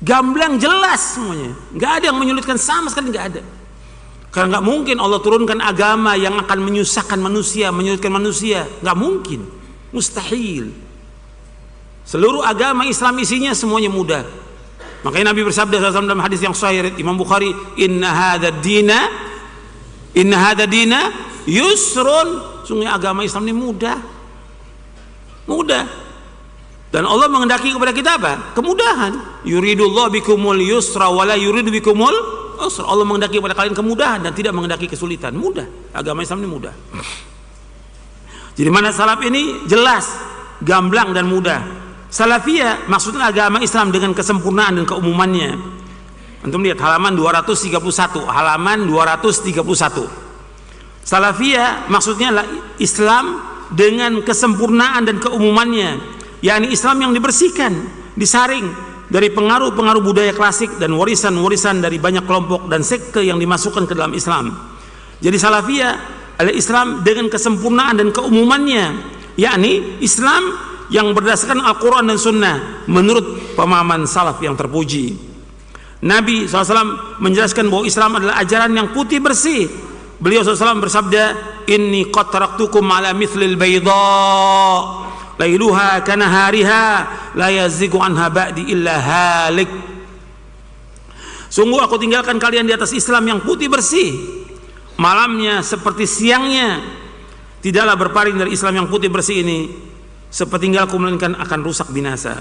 Gamblang, jelas semuanya. Nggak ada yang menyulitkan sama sekali, nggak ada. Karena nggak mungkin Allah turunkan agama yang akan menyusahkan manusia, menyulitkan manusia. Nggak mungkin, mustahil. Seluruh agama Islam isinya semuanya mudah. Makanya Nabi bersabda dalam hadis yang sahih Imam Bukhari, inna hadza dina yusrun. Sungguh agama Islam ini mudah. Dan Allah menghendaki kepada kita apa? Kemudahan. Yuridullahu bikumul yusra wa la yuridu bikumul usra. Allah menghendaki kepada kalian kemudahan dan tidak menghendaki kesulitan. Mudah. Agama Islam ini mudah. Jadi mana salaf ini jelas, gamblang dan mudah. Salafiyah maksudnya agama Islam dengan kesempurnaan dan keumumannya. Antum lihat halaman 231, halaman 231. Salafiyah maksudnya Islam dengan kesempurnaan dan keumumannya, yakni Islam yang dibersihkan, disaring dari pengaruh-pengaruh budaya klasik dan warisan-warisan dari banyak kelompok dan sekte yang dimasukkan ke dalam Islam. Jadi Salafiyah adalah Islam dengan kesempurnaan dan keumumannya, yakni Islam yang berdasarkan Al-Quran dan Sunnah menurut pemahaman salaf yang terpuji. Nabi SAW menjelaskan bahwa Islam adalah ajaran yang putih bersih. Beliau SAW bersabda, inni qad taraktukum ala mithlil bayda lailuha kanahariha la yazigu anha ba'di illa halik. Sungguh aku tinggalkan kalian di atas Islam yang putih bersih, malamnya seperti siangnya. Tidaklah berpaling dari Islam yang putih bersih ini sepertinggalku melainkan akan rusak binasa.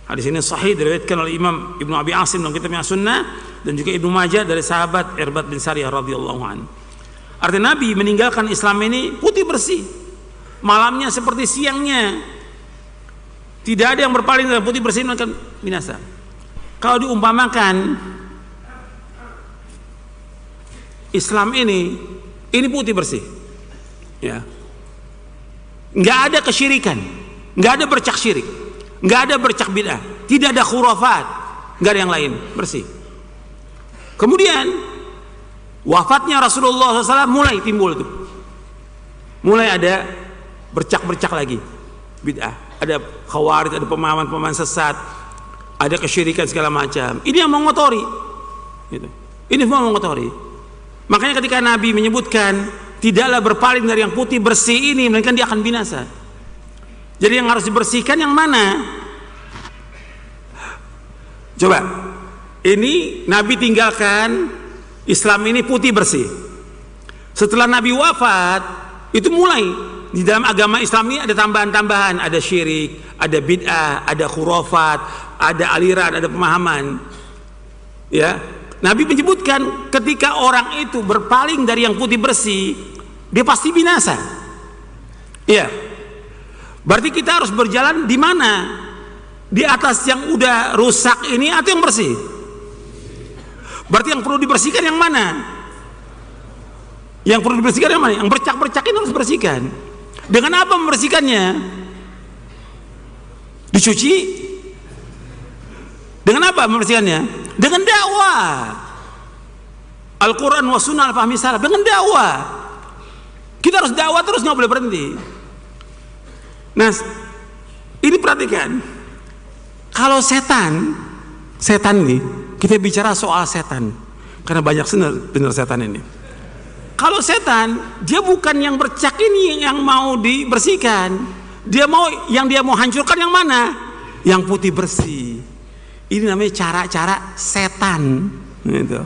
Hadis ini sahih diriwayatkan oleh Imam Ibnu Abi Asim dalam kitabnya Sunnah dan juga Ibnu Majah dari sahabat Irbad bin Sariyah radhiyallahu an. Artinya Nabi meninggalkan Islam ini putih bersih, malamnya seperti siangnya. Tidak ada yang berpaling dari putih bersih melainkan binasa. Kalau diumpamakan Islam ini putih bersih, ya. Nggak ada kesyirikan, nggak ada bercak syirik, nggak ada bercak bid'ah, tidak ada khurafat, nggak ada yang lain, bersih. Kemudian wafatnya Rasulullah SAW mulai timbul itu, mulai ada bercak-bercak lagi bid'ah, ada khawarij, ada pemahaman-pemahaman sesat, ada kesyirikan segala macam. Ini yang mengotori, gitu. Ini semua mengotori. Makanya ketika Nabi menyebutkan tidaklah berpaling dari yang putih bersih ini melainkan dia akan binasa. Jadi yang harus dibersihkan yang mana? Coba, ini Nabi tinggalkan Islam ini putih bersih. Setelah Nabi wafat, itu mulai di dalam agama Islam ini ada tambahan-tambahan, ada syirik, ada bid'ah, ada khurafat, ada aliran, ada pemahaman. Ya, Nabi menyebutkan ketika orang itu berpaling dari yang putih bersih, dia pasti binasa. Iya. Berarti kita harus berjalan di mana? Di atas yang udah rusak ini atau yang bersih? Berarti yang perlu dibersihkan yang mana? Yang perlu dibersihkan yang mana? Yang bercak-bercak ini harus bersihkan. Dengan apa membersihkannya? Dicuci? Dengan apa membersihkannya? Dengan dakwah. Al-Quran wa sunnah al-fahmi salaf. Dengan dakwah. Kita harus dakwah terus, nggak boleh berhenti. Nah, ini perhatikan. Kalau setan nih, kita bicara soal setan, karena banyak benar setan ini. Kalau setan, dia bukan yang bercak ini yang mau dibersihkan. Dia mau hancurkan yang mana? Yang putih bersih. Ini namanya cara-cara setan, gitu.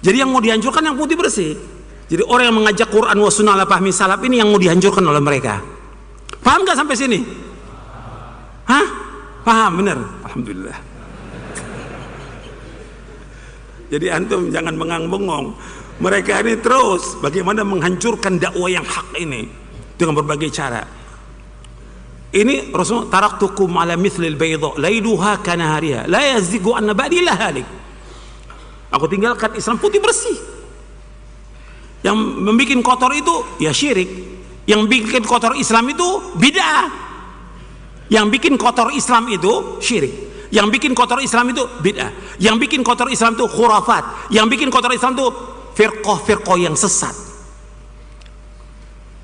Jadi yang mau dihancurkan yang putih bersih. Jadi orang yang mengajak Quran wa sunnah ala fahmi salaf ini yang mau dihancurkan oleh mereka. Paham gak sampai sini? Hah? Paham, benar. Alhamdulillah. Jadi antum jangan mengang-bengong. Mereka ini terus bagaimana menghancurkan dakwah yang hak ini dengan berbagai cara. Ini Rasulullah, taraktukum ala mithlil bayda lailuha kanahariha la yazigu anna ba'di illa halik. Aku tinggalkan Islam putih bersih. Yang membuat kotor itu ya syirik. Yang bikin kotor Islam itu bid'ah. Yang bikin kotor Islam itu syirik. Yang bikin kotor Islam itu bid'ah. Yang bikin kotor Islam itu khurafat. Yang bikin kotor Islam itu firqah-firqah yang sesat.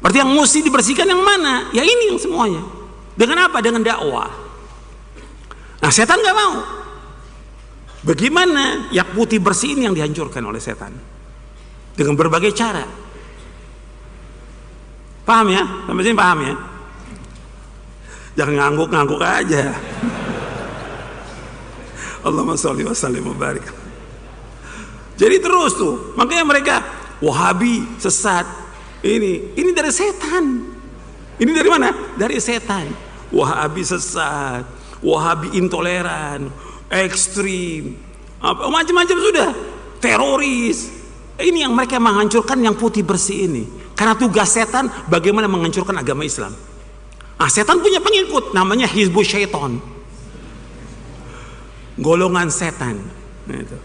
Berarti yang mesti dibersihkan yang mana? Ya ini yang semuanya. Dengan apa? Dengan dakwah. Nah, setan nggak mau. Bagaimana yang putih bersih ini yang dihancurkan oleh setan dengan berbagai cara. Paham ya? Sampai sini paham ya? Jangan ngangguk-ngangguk aja. Allahumma sholli wa sallim wa barik. Jadi terus tuh, makanya mereka Wahabi sesat. Ini dari setan. Ini dari mana? Dari setan. Wahabi sesat, Wahabi intoleran, ekstrim, apa macam-macam sudah, teroris. Ini yang mereka menghancurkan yang putih bersih ini. Karena tugas setan bagaimana menghancurkan agama Islam. Setan punya pengikut namanya Hizbus Syaiton, golongan setan. Nah, itu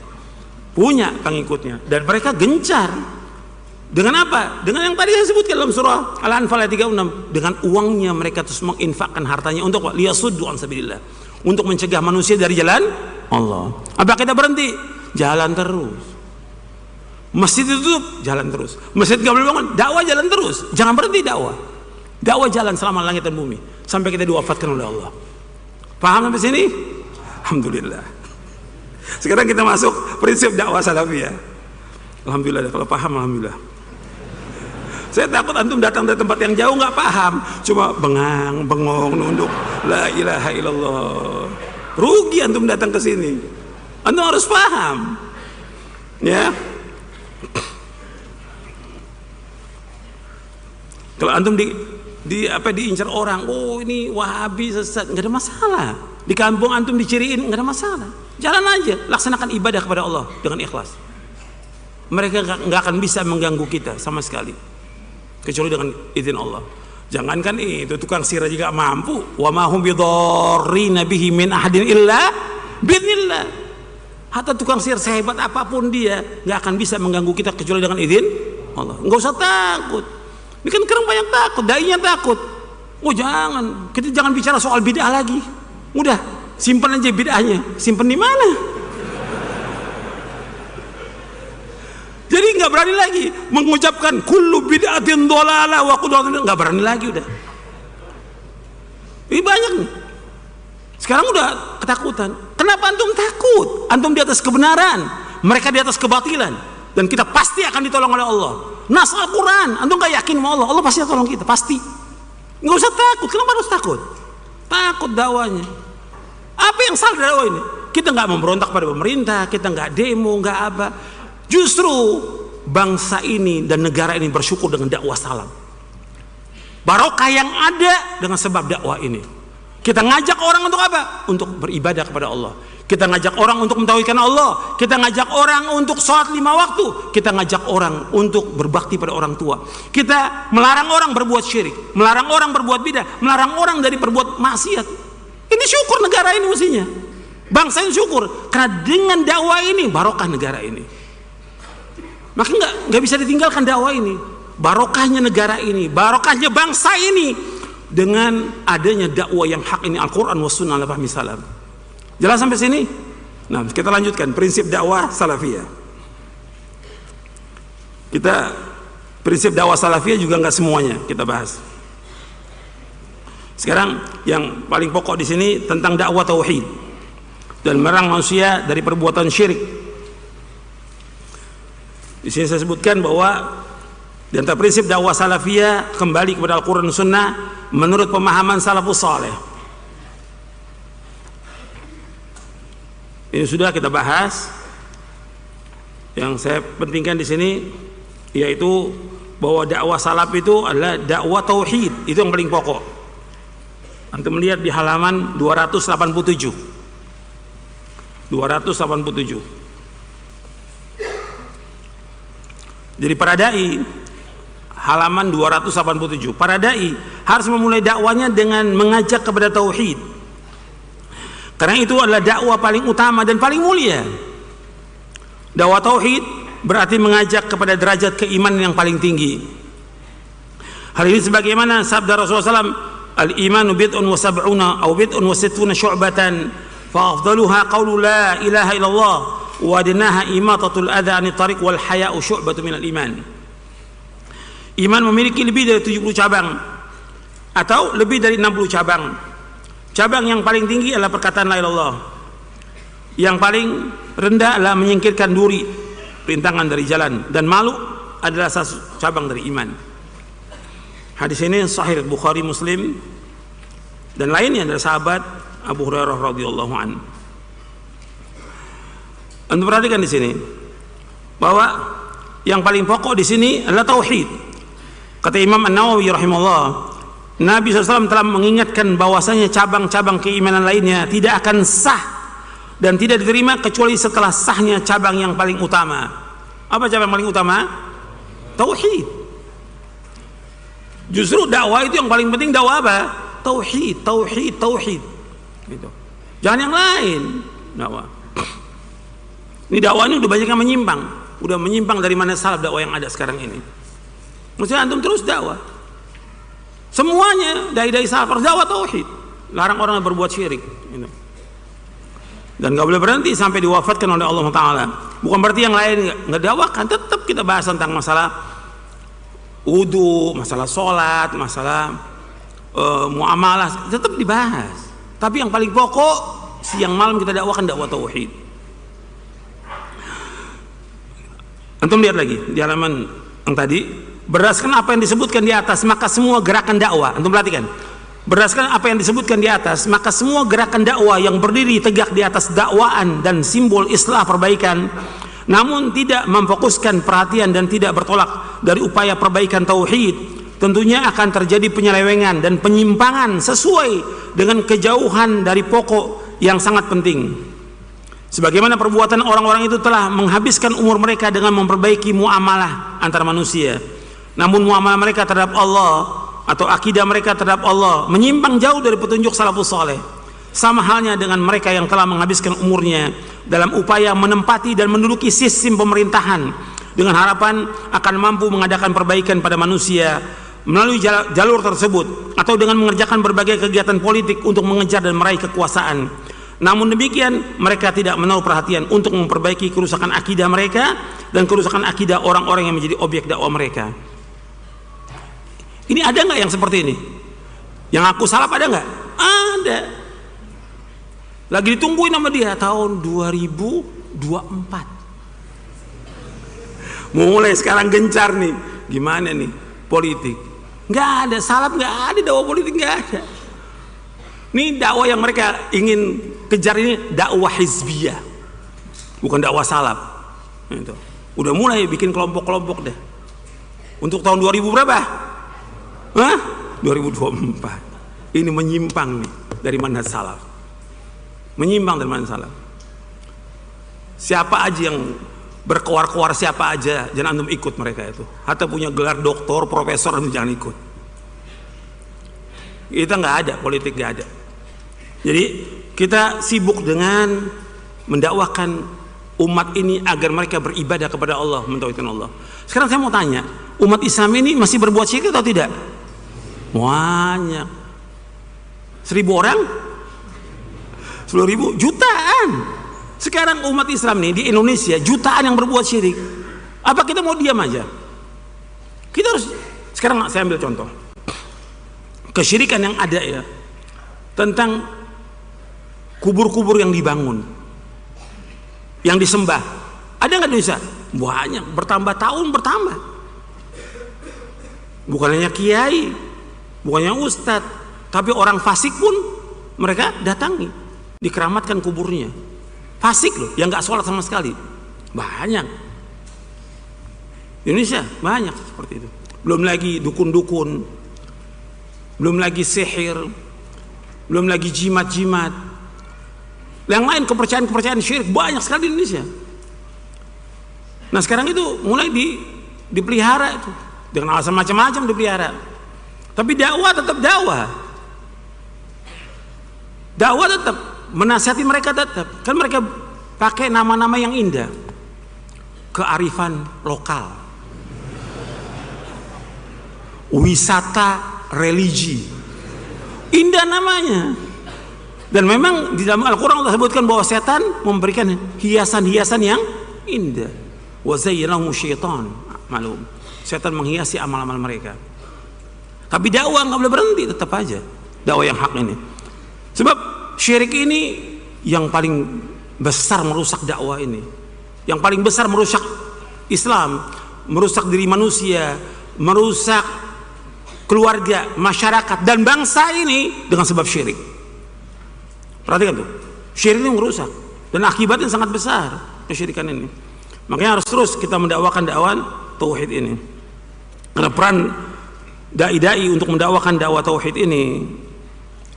punya pengikutnya dan mereka gencar dengan apa? Dengan yang tadi saya sebutkan dalam surah Al-Anfal ayat 36. Dengan uangnya mereka terus menginfakkan hartanya untuk liyasuddu an sabilillah, untuk mencegah manusia dari jalan Allah. Apa kita berhenti? Jalan terus. Masjid ditutup, jalan terus. Masjid gak boleh bangun, dakwah jalan terus. Jangan berhenti dakwah. Dakwah jalan selama langit dan bumi sampai kita diwafatkan oleh Allah. Paham sampai sini? Alhamdulillah. Sekarang kita masuk prinsip dakwah salafiyah. Alhamdulillah, kalau paham alhamdulillah. Saya takut antum datang dari tempat yang jauh nggak paham, cuma bengang, bengong, nunduk. La ilaha illallah. Rugi antum datang ke sini. Antum harus paham. Ya. Kalau antum diincar orang, oh ini Wahabi sesat, nggak ada masalah. Di kampung antum diciriin, nggak ada masalah. Jalan aja, laksanakan ibadah kepada Allah dengan ikhlas. Mereka nggak akan bisa mengganggu kita sama sekali, kecuali dengan izin Allah. Jangankan itu tukang sihir juga mampu. Wa ma hum bidarrina bihi min ahadin illa biidznillah. Hatta tukang sihir sehebat apapun dia nggak akan bisa mengganggu kita kecuali dengan izin Allah. Nggak usah takut. Ini kan sekarang banyak takut, dai-nya takut. Oh jangan, kita jangan bicara soal bid'ah lagi. Udah, simpan aja bid'ahnya. Simpan di mana? Jadi nggak berani lagi mengucapkan kullu bid'atin dhalalah wa kullu, nggak berani lagi udah. Ini banyak nih. Sekarang udah ketakutan. Kenapa antum takut? Antum di atas kebenaran, mereka di atas kebatilan, dan kita pasti akan ditolong oleh Allah. Nas Al-Quran, antum gak yakin sama Allah, Allah pasti akan tolong kita, pasti. Nggak usah takut. Kenapa harus takut? Takut dakwanya. Apa yang salah dakwah ini? Kita nggak memberontak pada pemerintah, kita nggak demo, nggak apa. Justru bangsa ini dan negara ini bersyukur dengan dakwah salam. Barokah yang ada dengan sebab dakwah ini. Kita ngajak orang untuk apa? Untuk beribadah kepada Allah. Kita ngajak orang untuk mentauhidkan Allah. Kita ngajak orang untuk sholat 5 waktu. Kita ngajak orang untuk berbakti pada orang tua. Kita melarang orang berbuat syirik, melarang orang berbuat bidah, melarang orang dari berbuat maksiat. Ini syukur negara ini mestinya. Bangsa ini syukur karena dengan dakwah ini barokah negara ini. Maka nggak bisa ditinggalkan dakwah ini. Barokahnya negara ini, barokahnya bangsa ini dengan adanya dakwah yang hak ini, Al-Quran was sunnah ala fahmi salaf. Jelas sampai sini? Nah, kita lanjutkan prinsip dakwah salafiyah. Kita prinsip dakwah salafiyah juga nggak semuanya kita bahas. Sekarang yang paling pokok di sini tentang dakwah tauhid dan melarang manusia dari perbuatan syirik. Di sini saya sebutkan bahwa di antara prinsip dakwah salafiyah kembali kepada Al-Quran Sunnah menurut pemahaman salafus saleh. Ini sudah kita bahas. Yang saya pentingkan di sini yaitu bahwa dakwah salaf itu adalah dakwah tauhid, itu yang paling pokok. Antum melihat di halaman 287. 287. Jadi para dai halaman 287. Para dai harus memulai dakwanya dengan mengajak kepada tauhid. Karena itu adalah dakwah paling utama dan paling mulia. Dakwah tauhid berarti mengajak kepada derajat keimanan yang paling tinggi. Hal ini sebagaimana sabda Rasulullah SAW, al-imanu bid'un wa sab'una aw bid'un wa sittuna syu'batan fa afdaluha qawlu la ilaha illallah wa adnaha imatatul adha 'anit tariq wal haya'u syu'batun minal iman. Iman memiliki lebih dari 70 cabang atau lebih dari 60 cabang. Cabang yang paling tinggi adalah perkataan la ilaha illallah. Yang paling rendah adalah menyingkirkan duri, rintangan dari jalan, dan malu adalah salah cabang dari iman. Hadis ini sahih Bukhari, Muslim dan lainnya dari sahabat Abu Hurairah radhiyallahu anhu. Anda perhatikan di sini bahwa yang paling pokok di sini adalah tauhid. Kata Imam An-Nawawi rahimahullah, Nabi SAW telah mengingatkan bahwasanya cabang-cabang keimanan lainnya tidak akan sah dan tidak diterima kecuali setelah sahnya cabang yang paling utama. Apa cabang paling utama? Tauhid. Justru dakwah itu yang paling penting. Dakwah apa? Tauhid, tauhid, tauhid. Gitu. Jangan yang lain. Dakwah. Ini dakwah ini udah banyak yang menyimpang. Udah menyimpang dari mana salaf dakwah yang ada sekarang ini. Maksudnya antum terus dakwah. Semuanya dai-dai salaf harus dakwah tauhid. Larang orang berbuat syirik. Gitu. Dan gak boleh berhenti sampai diwafatkan oleh Allah Ta'ala. Bukan berarti yang lain gak dakwakan, tetap kita bahas tentang masalah wudu, masalah sholat, masalah muamalah, tetap dibahas. Tapi yang paling pokok siang malam kita dakwakan dakwah tauhid. Antum lihat lagi di halaman yang tadi, berdasarkan apa yang disebutkan di atas maka semua gerakan dakwah, antum perhatikan, berdasarkan apa yang disebutkan di atas maka semua gerakan dakwah yang berdiri tegak di atas dakwaan dan simbol islah perbaikan, namun tidak memfokuskan perhatian dan tidak bertolak dari upaya perbaikan tauhid, tentunya akan terjadi penyelewengan dan penyimpangan sesuai dengan kejauhan dari pokok yang sangat penting. Sebagaimana perbuatan orang-orang itu telah menghabiskan umur mereka dengan memperbaiki muamalah antar manusia, namun muamalah mereka terhadap Allah atau akidah mereka terhadap Allah menyimpang jauh dari petunjuk salafus saleh. Sama halnya dengan mereka yang telah menghabiskan umurnya dalam upaya menempati dan menduduki sistem pemerintahan dengan harapan akan mampu mengadakan perbaikan pada manusia melalui jalur tersebut, atau dengan mengerjakan berbagai kegiatan politik untuk mengejar dan meraih kekuasaan. Namun demikian mereka tidak menaruh perhatian untuk memperbaiki kerusakan akidah mereka dan kerusakan akidah orang-orang yang menjadi objek dakwah mereka. Ini ada nggak yang seperti ini? Yang aku salaf ada nggak? Ada. Lagi ditungguin sama dia tahun 2024. Mulai sekarang gencar nih. Gimana nih politik? Nggak ada salaf, nggak ada dakwah politik, nggak ada. Ini dakwah yang mereka ingin kejar ini dakwah hizbiyah, bukan dakwah salaf. Itu. Udah mulai bikin kelompok-kelompok deh. Untuk tahun 2000 berapa? 2024. Ini menyimpang nih dari manhaj salaf. Menyimpang dari manhaj salaf. Siapa aja yang berkoar-koar, siapa aja, jangan antum ikut mereka itu. Hatta punya gelar doktor, profesor, antum jangan ikut. Kita nggak ada, politik nggak ada. Jadi kita sibuk dengan mendakwakan umat ini agar mereka beribadah kepada Allah, mentauhidkan Allah. Sekarang saya mau tanya, umat Islam ini masih berbuat syirik atau tidak? Banyak. 1000 orang? 10.000? Jutaan. Sekarang umat Islam nih di Indonesia jutaan yang berbuat syirik. Apa kita mau diam aja? Kita harus. Sekarang saya ambil contoh kesyirikan yang ada ya, tentang kubur-kubur yang dibangun, yang disembah. Ada nggak di Indonesia? Banyak, bertambah tahun bertambah. Bukan hanya kiai, bukan hanya ustadz, tapi orang fasik pun mereka datangi, dikeramatkan kuburnya. Fasik loh, yang nggak sholat sama sekali. Banyak. Di Indonesia banyak seperti itu. Belum lagi dukun-dukun, belum lagi sihir, belum lagi jimat-jimat, yang lain kepercayaan-kepercayaan syirik banyak sekali di Indonesia. Nah sekarang itu mulai dipelihara itu dengan alasan macam-macam dipelihara. Tapi dakwah tetap dakwah, dakwah tetap menasihati mereka tetap. Kan mereka pakai nama-nama yang indah, kearifan lokal, wisata religi, indah namanya. Dan memang di dalam Al-Quran Allah sebutkan bahwa setan memberikan hiasan-hiasan yang indah. Wa zayyanahu syaitan, malum, setan menghiasi amal-amal mereka. Tapi dakwah nggak boleh berhenti, tetap aja dakwah yang hak ini. Sebab syirik ini yang paling besar merusak dakwah ini, yang paling besar merusak Islam, merusak diri manusia, merusak keluarga, masyarakat dan bangsa ini dengan sebab syirik. Perhatikan tuh, syirik ini merusak dan akibatnya sangat besar kesyirikan ini. Makanya harus terus kita mendakwakan dakwah tauhid ini. Karena peran dai-dai untuk mendakwakan dakwah tauhid ini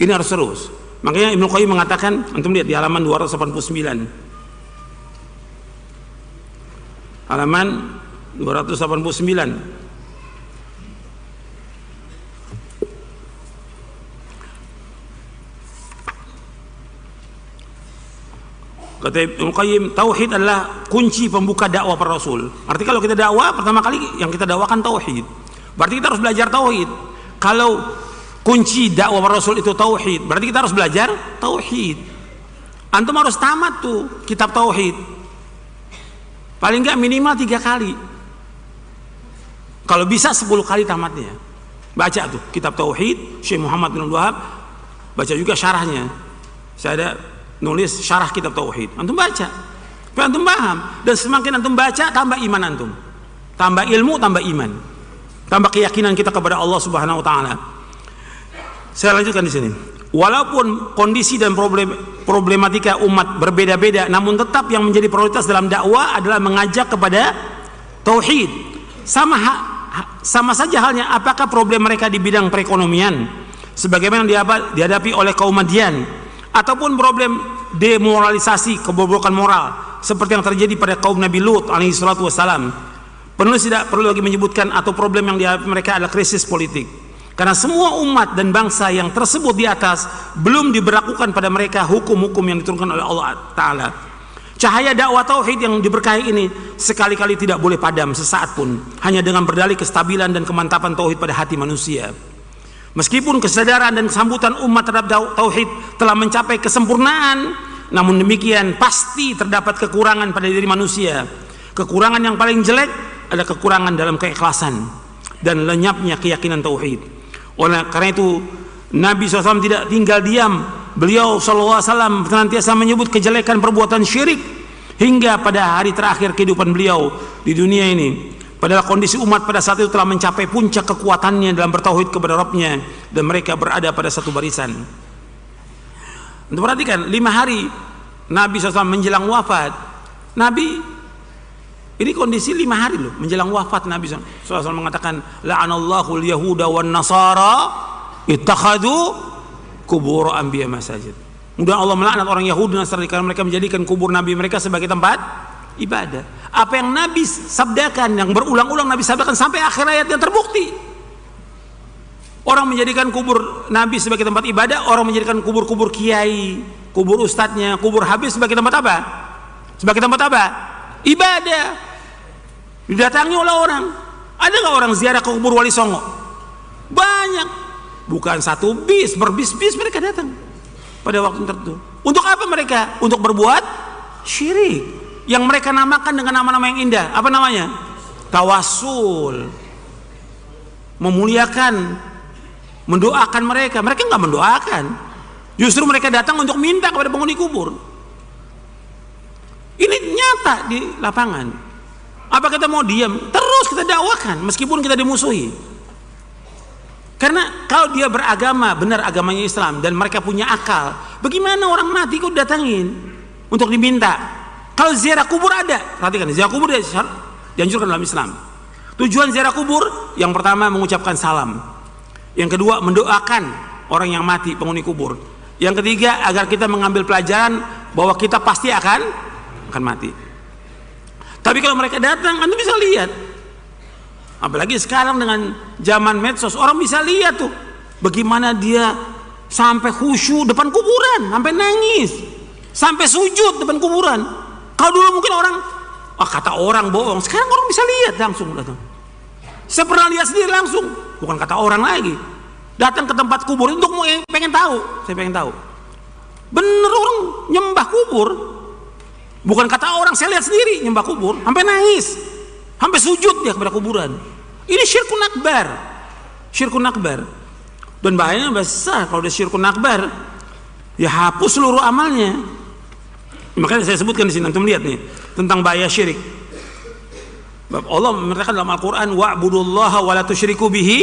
harus terus. Makanya Ibnu Qayyim mengatakan, antum lihat di halaman 289. Halaman 289. Kata Ibnu Qayyim, tauhid adalah kunci pembuka dakwah para rasul. Arti kalau kita dakwah, pertama kali yang kita dakwakan tauhid. Berarti kita harus belajar tauhid. Kalau kunci dakwah para rasul itu tauhid, berarti kita harus belajar tauhid. Antum harus tamat tuh kitab tauhid. Paling enggak minimal 3 kali. Kalau bisa 10 kali tamatnya. Baca tuh kitab tauhid Syekh Muhammad bin Abdul Wahab. Baca juga syarahnya. Saya ada nulis syarah kitab tauhid, antum baca, supaya antum paham. Dan semakin antum baca, tambah iman antum, tambah ilmu, tambah iman, tambah keyakinan kita kepada Allah Subhanahu Wa Taala. Saya lanjutkan di sini. Walaupun kondisi dan problematika umat berbeda-beda, namun tetap yang menjadi prioritas dalam dakwah adalah mengajak kepada tauhid. Sama saja halnya apakah problem mereka di bidang perekonomian, sebagaimana dihadapi oleh kaum Madian, ataupun problem demoralisasi, kebobrokan moral seperti yang terjadi pada kaum Nabi Lut alaihi salatu wassalam. Penulis tidak perlu lagi menyebutkan atau problem yang dihadapi mereka adalah krisis politik, karena semua umat dan bangsa yang tersebut di atas belum diberlakukan pada mereka hukum-hukum yang diturunkan oleh Allah Ta'ala. Cahaya dakwah tauhid yang diberkahi ini sekali-kali tidak boleh padam sesaat pun, hanya dengan berdalih kestabilan dan kemantapan tauhid pada hati manusia. Meskipun kesadaran dan sambutan umat terhadap tauhid telah mencapai kesempurnaan, namun demikian pasti terdapat kekurangan pada diri manusia. Kekurangan yang paling jelek adalah kekurangan dalam keikhlasan dan lenyapnya keyakinan tauhid. Oleh karena itu Nabi SAW tidak tinggal diam. Beliau SAW senantiasa menyebut kejelekan perbuatan syirik hingga pada hari terakhir kehidupan beliau di dunia ini. Padahal kondisi umat pada saat itu telah mencapai puncak kekuatannya dalam bertauhid kepada Rabbnya, dan mereka berada pada satu barisan. Untuk perhatikan, 5 hari Nabi SAW menjelang wafat. Nabi ini kondisi 5 hari loh menjelang wafat. Nabi SAW mengatakan, la'anallahu al-yahuda wan nasara ittakhadhu kubur anbiya masajid. Mudah Allah melaknat orang Yahudi dan Nasrani karena mereka menjadikan kubur nabi mereka sebagai tempat ibadah. Apa yang Nabi sabdakan, yang berulang-ulang Nabi sabdakan sampai akhir ayatnya terbukti. Orang menjadikan kubur Nabi sebagai tempat ibadah, orang menjadikan kubur-kubur kiai, kubur ustadznya, kubur habis sebagai tempat apa? Sebagai tempat apa? Ibadah. Didatangi oleh orang. Ada nggak orang ziarah ke kubur Wali Songo? Banyak. Bukan satu bis, berbis-bis mereka datang pada waktu tertentu. Untuk apa mereka? Untuk berbuat syirik yang mereka namakan dengan nama-nama yang indah. Apa namanya? Tawassul. Memuliakan, mendoakan mereka. Mereka nggak mendoakan, justru mereka datang untuk minta kepada penghuni kubur. Ini nyata di lapangan. Apa kita mau diam? Terus kita dakwakan meskipun kita dimusuhi. Karena kalau dia beragama, benar agamanya Islam, dan mereka punya akal, bagaimana orang mati kok datangin untuk diminta? Kalau ziarah kubur ada, perhatikan, ziarah kubur dianjurkan dalam Islam. Tujuan ziarah kubur, yang pertama mengucapkan salam, yang kedua mendoakan orang yang mati, penghuni kubur, yang ketiga agar kita mengambil pelajaran bahwa kita pasti akan mati. Tapi kalau mereka datang, Anda bisa lihat, apalagi sekarang dengan zaman medsos, orang bisa lihat tuh bagaimana dia sampai khusyuk depan kuburan, sampai nangis, sampai sujud depan kuburan. Kalau dulu mungkin orang, kata orang bohong, sekarang orang bisa lihat langsung datang. Saya pernah lihat sendiri langsung, bukan kata orang lagi. Datang ke tempat kubur untuk pengen tahu, saya pengen tahu. Bener orang nyembah kubur, bukan kata orang, saya lihat sendiri nyembah kubur, sampai nangis, sampai sujud dia kepada kuburan. Ini syirkun akbar, syirkun akbar. Dan bahayanya besar kalau dia syirkun akbar, ya hapus seluruh amalnya. Makanya saya sebutkan di sini, antum lihat nih tentang bahaya syirik. Allah mengatakan dalam Al-Qur'an, wa'budullaha wa la tusyriku bihi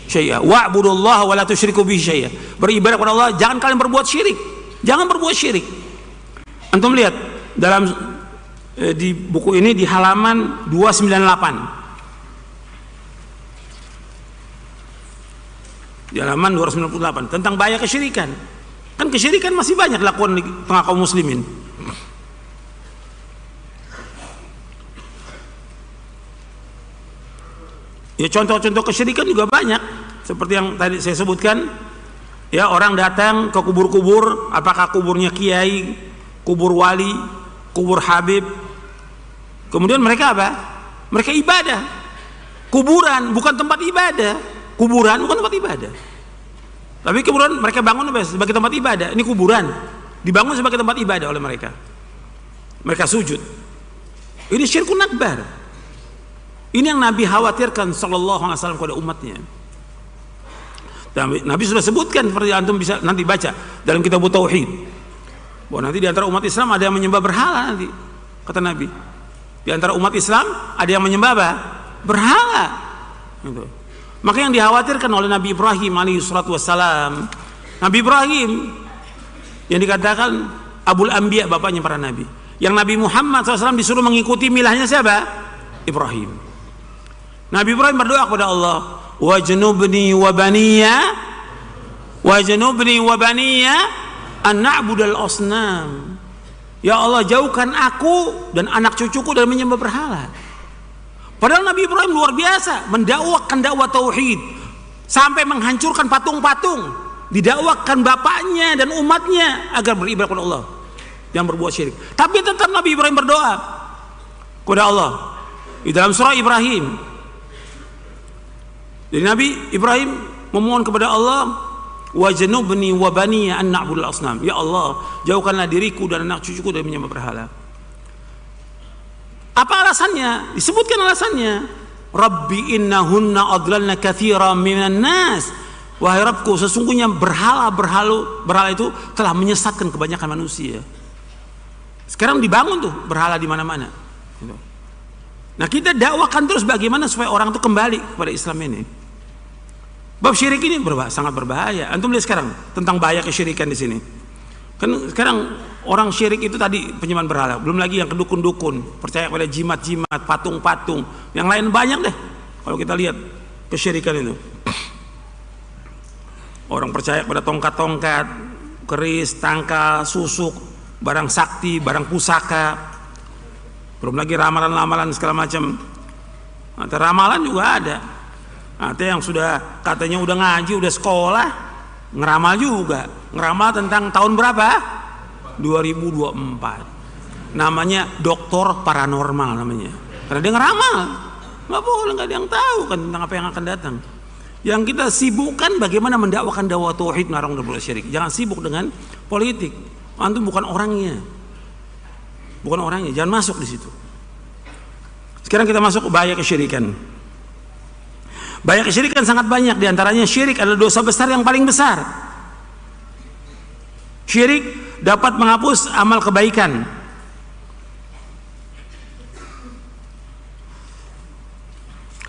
syai'a. Wa'budullaha wa la tusyriku bihi syai'a. Beribadah kepada Allah, jangan kalian berbuat syirik. Jangan berbuat syirik. Antum lihat dalam di buku ini di halaman 298. Di halaman 298 tentang bahaya kesyirikan. Kan kesyirikan masih banyak dilakukan di tengah kaum muslimin. Ya, contoh-contoh kesyirikan juga banyak, seperti yang tadi saya sebutkan. Ya, orang datang ke kubur-kubur, apakah kuburnya kiai, kubur wali, kubur habib. Kemudian mereka apa? Mereka ibadah. Kuburan bukan tempat ibadah. Kuburan bukan tempat ibadah. Tapi kuburan mereka bangun sebagai tempat ibadah. Ini kuburan dibangun sebagai tempat ibadah oleh mereka. Mereka sujud. Ini syirkun akbar. Ini yang Nabi khawatirkan sallallahu alaihi wasallam kepada umatnya. Dan Nabi sudah sebutkan, seperti antum bisa nanti baca dalam kitab Tauhid, bahwa nanti di antara umat Islam ada yang menyembah berhala nanti, kata Nabi. Di antara umat Islam ada yang menyembah apa? Berhala. Gitu. Maka yang dikhawatirkan oleh Nabi Ibrahim alaihi salatu wassalam, Nabi Ibrahim yang dikatakan Abul Anbiya, bapaknya para nabi, yang Nabi Muhammad SAW disuruh mengikuti milahnya siapa? Ibrahim. Nabi Ibrahim berdoa kepada Allah, wajnubni wa baniya an na'budal asnam. Ya Allah, jauhkan aku dan anak cucuku dari menyembah berhala. Padahal Nabi Ibrahim luar biasa mendakwakan dakwah tauhid sampai menghancurkan patung-patung, didakwakan bapaknya dan umatnya agar beribadah kepada Allah, jangan berbuat syirik. Tapi tetap Nabi Ibrahim berdoa kepada Allah di dalam surah Ibrahim. Jadi Nabi Ibrahim memohon kepada Allah, wajnubni wa baniya an na'budal asnam. Ya Allah, jauhkanlah diriku dan anak cucuku dari menyembah berhala. Apa alasannya? Disebutkan alasannya. Rabbi innahunna adlalna katsiran minan nas. Wahai Rabbku, sesungguhnya berhala itu telah menyesatkan kebanyakan manusia. Sekarang dibangun tuh berhala di mana-mana. Nah, kita dakwakan terus bagaimana supaya orang itu kembali kepada Islam ini. Bab syirik ini sangat berbahaya. Antum lihat sekarang tentang bahaya kesyirikan di sini. Kan sekarang orang syirik itu tadi penyembahan berhala, belum lagi yang kedukun-dukun, percaya pada jimat-jimat, patung-patung, yang lain banyak deh. Kalau kita lihat kesyirikan itu, orang percaya pada tongkat-tongkat, keris, tangkal, susuk, barang sakti, barang pusaka, belum lagi ramalan-ramalan segala macam. Nah, ramalan juga ada. Ada yang sudah katanya udah ngaji, udah sekolah, ngeramal juga. Ngeramal tentang tahun berapa? 2024. Namanya doktor paranormal namanya. Karena dia ngeramal. Nggak boleh, nggak ada yang tahu kan tentang apa yang akan datang. Yang kita sibukkan bagaimana mendakwakan dakwah tauhid, melarang berbuat syirik. Jangan sibuk dengan politik. Antum bukan orangnya. Bukan orangnya, jangan masuk di situ. Sekarang kita masuk ke bahaya kesyirikan. Bahaya kesyirikan sangat banyak, diantaranya syirik adalah dosa besar yang paling besar. Syirik dapat menghapus amal kebaikan.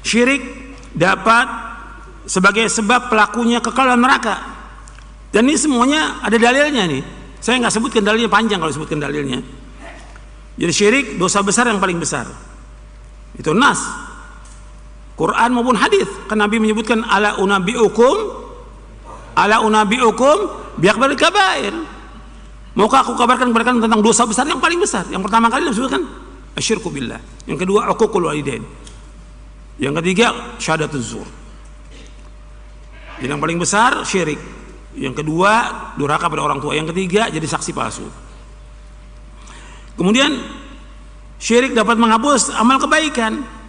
Syirik dapat sebagai sebab pelakunya kekal dalam neraka. Dan ini semuanya ada dalilnya nih. Saya nggak sebutkan dalilnya, panjang kalau sebutkan dalilnya. Jadi syirik dosa besar yang paling besar. Itu nas. Quran maupun hadis, kan Nabi menyebutkan ala unabiukum biakbaril kabair. Maukah aku kabarkan kepada kalian tentang dosa besar yang paling besar? Yang pertama kali disebutkan asyirku billah, yang kedua uququl walidain, yang ketiga syahadatuz zur. Jadi yang paling besar syirik, yang kedua durhaka pada orang tua, yang ketiga jadi saksi palsu. Kemudian syirik dapat menghapus amal kebaikan.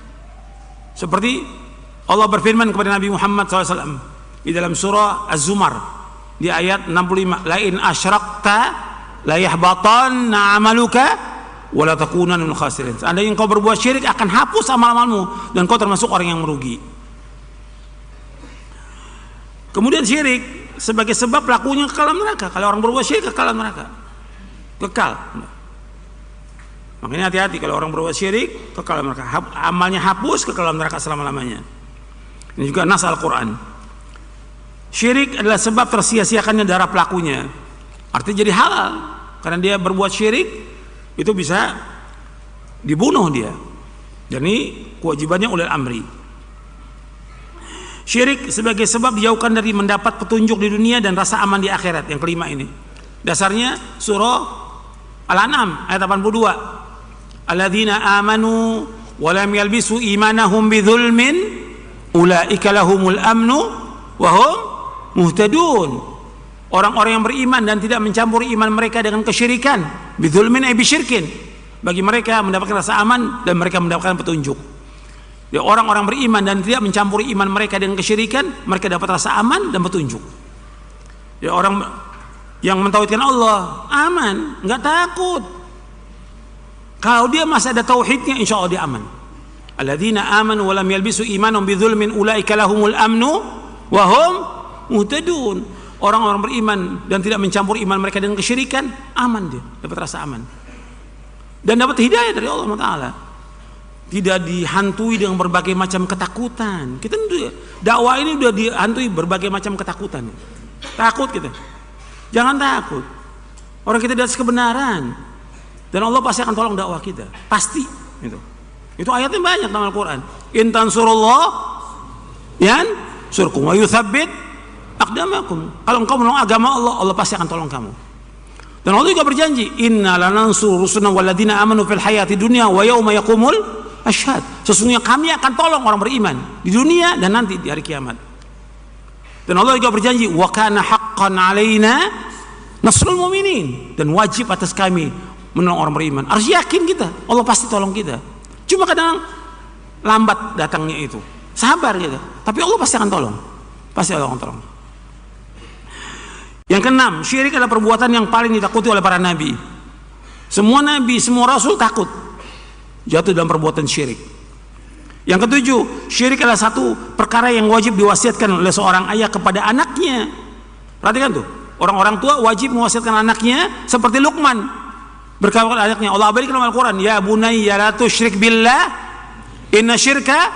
Seperti Allah berfirman kepada Nabi Muhammad SAW di dalam surah Az-Zumar di ayat 65, la in asyrakta la yahbatanna amaluka wa la takunanna minal khasirin. Seandainya engkau berbuat syirik akan hapus amal-amalmu dan kau termasuk orang yang merugi. Kemudian syirik sebagai sebab pelakunya kekal dalam neraka. Kalau orang berbuat syirik kekal dalam neraka. Kekal. Makanya hati-hati kalau orang berbuat syirik, kekal dalam neraka. Amalnya hapus, kekal dalam neraka selama-lamanya. Ini juga nas Al-Quran. Syirik adalah sebab tersia-siakannya darah pelakunya. Artinya jadi halal. Karena dia berbuat syirik, itu bisa dibunuh dia. Dan ini kewajibannya ulil amri. Syirik sebagai sebab dijauhkan dari mendapat petunjuk di dunia dan rasa aman di akhirat. Yang kelima ini. Dasarnya surah Al-An'am ayat 82. Alladzina amanu wa lam yalbisu imanahum bidzulmin ulaika lahumul amnu wa hum muhtadun. Orang-orang yang beriman dan tidak mencampuri iman mereka dengan kesyirikan, bidzulmin ay bisyirkin. Bagi mereka mendapatkan rasa aman dan mereka mendapatkan petunjuk. Ya, orang-orang beriman dan tidak mencampuri iman mereka dengan kesyirikan, mereka dapat rasa aman dan petunjuk. Ya, orang yang mentauhidkan Allah aman, nggak takut. Kalau dia masih ada tauhidnya, insya Allah dia aman. Alladzina amanu wa lam yalbisu imanahum bidzulmin ulaika lahumul amnu wa hum muhtadun. Orang-orang beriman dan tidak mencampuri iman mereka dengan kesyirikan, aman dia, dapat rasa aman. Dan dapat hidayah dari Allah Taala. Tidak dihantui dengan berbagai macam ketakutan. Kita dakwah ini sudah dihantui berbagai macam ketakutan. Takut kita. Jangan takut. Orang kita di atas kebenaran. Dan Allah pasti akan tolong dakwah kita. Pasti. Itu ayatnya banyak dalam Al-Quran. In tansurullah yansurkum wa yuthabbit aqdamakum. Kalau engkau menolong agama Allah, Allah pasti akan tolong kamu. Dan Allah juga berjanji, inna lanansuru rusulana walladzina amanu fil hayati dunya wa yauma yaqumul asyhad. Sesungguhnya kami akan tolong orang beriman di dunia dan nanti di hari kiamat. Dan Allah juga berjanji, wa kana haqqan alaina nasrul mu'minin. Dan wajib atas kami menolong orang beriman. Harus yakin kita, Allah pasti tolong kita. Cuma kadang lambat datangnya itu. Sabar kita. Tapi Allah pasti akan tolong. Pasti Allah akan tolong. Yang keenam, syirik adalah perbuatan yang paling ditakuti oleh para nabi. Semua nabi, semua rasul takut jatuh dalam perbuatan syirik. Yang ketujuh, syirik adalah satu perkara yang wajib diwasiatkan oleh seorang ayah kepada anaknya. Perhatikan tuh, orang-orang tua wajib mewasiatkan anaknya seperti Luqman. Berkata kepada anaknya, Allah berikan dalam Al-Quran, ya bunayya la tusyrik billah inna syirka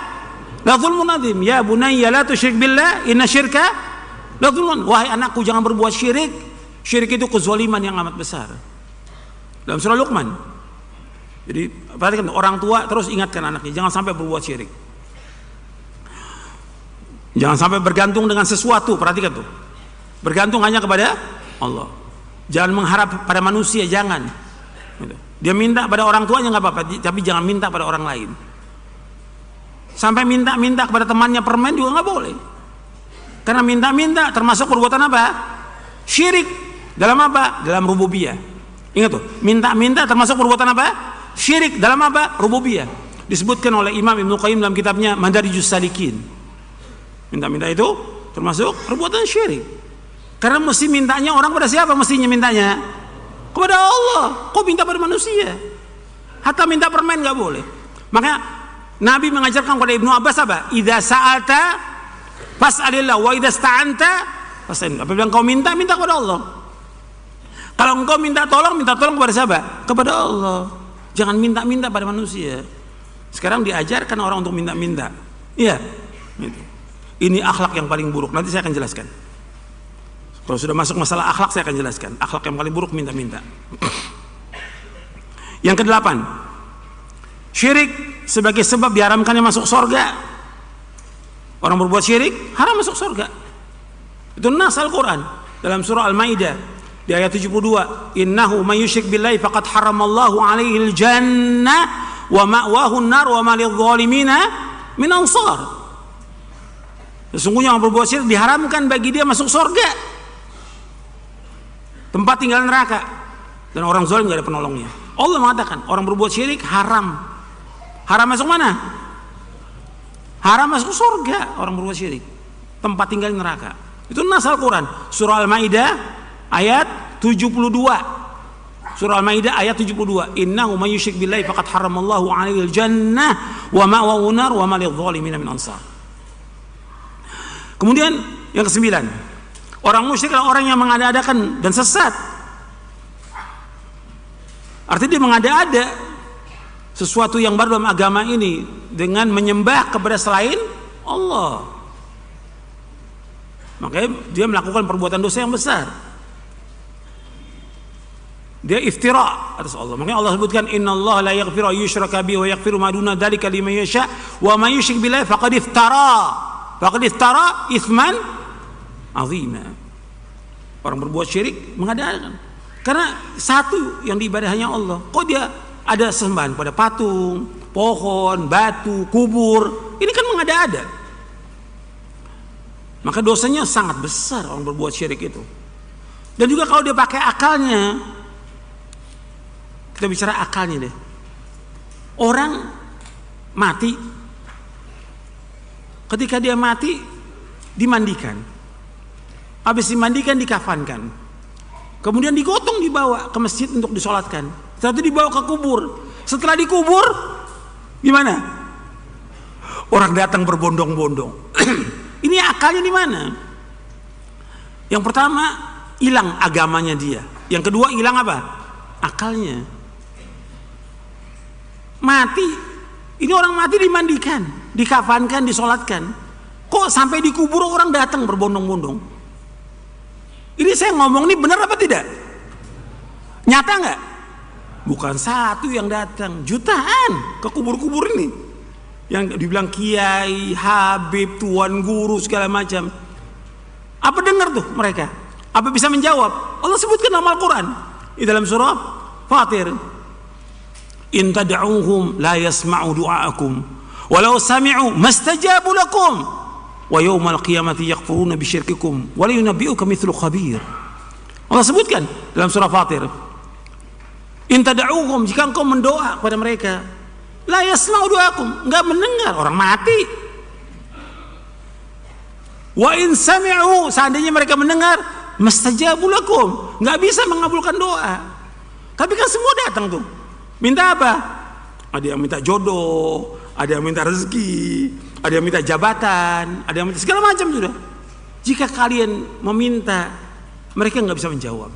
la zulmun adzim. Ya bunayya la tusyrik billah inna syirka la zulmun. Wahai anakku, jangan berbuat syirik. Syirik itu kezaliman yang amat besar. Dalam surah Luqman. Jadi perhatikan, orang tua terus ingatkan anaknya, jangan sampai berbuat syirik. Jangan sampai bergantung dengan sesuatu. Perhatikan tuh, bergantung hanya kepada Allah. Jangan mengharap pada manusia, jangan. Dia minta pada orang tuanya nggak apa-apa, tapi jangan minta pada orang lain. Sampai minta-minta kepada temannya permen juga nggak boleh. Karena minta-minta termasuk perbuatan apa? Syirik. Dalam apa? Dalam rububiyah. Ingat tuh, minta-minta termasuk perbuatan apa? Syirik. Dalam apa? Rububiyah. Disebutkan oleh Imam Ibnu Qayyim dalam kitabnya Madarijus Salikin. Minta-minta itu termasuk perbuatan syirik. Karena mesti mintanya orang pada siapa mestinya mintanya? Kepada Allah. Kok minta pada manusia? Hatta minta permen nggak boleh. Makanya Nabi mengajarkan kepada Ibnu Abbas apa? Idza sa'alta fas'alillah wa idza sta'anta fas'alillah. Apabila engkau minta, minta kepada Allah. Kalau engkau minta tolong kepada siapa? Kepada Allah. Jangan minta-minta pada manusia. Sekarang diajarkan orang untuk minta-minta. Iya. Ini akhlak yang paling buruk. Nanti saya akan jelaskan. Kalau sudah masuk masalah akhlak saya akan jelaskan. Akhlak yang paling buruk minta-minta. Yang kedelapan, syirik sebagai sebab diharamkannya masuk surga. Orang berbuat syirik haram masuk surga. Itu nas Al-Quran dalam surah Al-Maidah di ayat 72. Innahu may yusyrik billahi faqad haramallahu alaihil jannah wa ma'wahu an-nar wa ma lidh-dhalimina min ansar. Sesungguhnya orang berbuat syirik diharamkan bagi dia masuk surga, tempat tinggal neraka, dan orang zalim gak ada penolongnya. Allah mengatakan orang berbuat syirik haram. Haram masuk mana? Haram masuk surga. Orang berbuat syirik, tempat tinggal neraka. Itu nas Al-Quran, surah Al-Maidah ayat 72. Surah Al-Maidah ayat 72. Innahu may yusyrik billahi faqad haramallahu alaihil jannah wa ma'wahu nar wa ma lidh-dhalimina min ansar. Kemudian yang kesembilan, orang musyrik adalah orang yang mengada-adakan dan sesat. Artinya dia mengada-ada sesuatu yang baru dalam agama ini dengan menyembah kepada selain Allah. Makanya dia melakukan perbuatan dosa yang besar. Dia iftira atas Allah. Makanya Allah sebutkan innallaha la yaghfiru ayyushraka bihi wa yaghfiru ma duna dzalika liman yasha wa may yusyrik billahi faqad iftara itsman azima. Orang berbuat syirik mengada-adakan. Karena satu yang diibadahi hanya Allah. Kok dia ada sembahan pada patung, pohon, batu, kubur? Ini kan mengada-ada. Maka dosanya sangat besar orang berbuat syirik itu. Dan juga kalau dia pakai akalnya, kita bicara akalnya deh. Orang mati, ketika dia mati dimandikan, habis dimandikan dikafankan, kemudian digotong dibawa ke masjid untuk disolatkan, setelah itu dibawa ke kubur. Setelah dikubur gimana? Orang datang berbondong-bondong. Ini akalnya di mana? Yang pertama hilang agamanya dia, yang kedua hilang apa? Akalnya. Mati, ini orang mati dimandikan, dikafankan, disolatkan. Kok sampai dikubur orang datang berbondong-bondong? Ini saya ngomong ini benar apa tidak? Nyata nggak? Bukan satu yang datang, jutaan ke kubur-kubur ini. Yang dibilang kiai, habib, tuan guru segala macam. Apa dengar tuh mereka? Apa bisa menjawab? Allah sebutkan dalam Al-Quran di dalam surah Fatir. In tad'uuhum la yasma'u du'aakum walau sami'u mastajabu lakum wa yawmal qiyamati yakfuruna bisyirkikum wa la yunabbi'uka mithlu khabir. Allah sebutkan dalam surah Fatir. In tad'uuhum, jika engkau mendoa kepada mereka, la yasma'u du'aakum, enggak mendengar, orang mati. Wa in sami'u, seandainya mereka mendengar, mastajabu lakum, enggak bisa mengabulkan doa. Tapi kan semua datang tuh. Minta apa? Ada yang minta jodoh, ada yang minta rezeki, ada yang minta jabatan, ada yang minta segala macam sudah. Jika kalian meminta, mereka nggak bisa menjawab.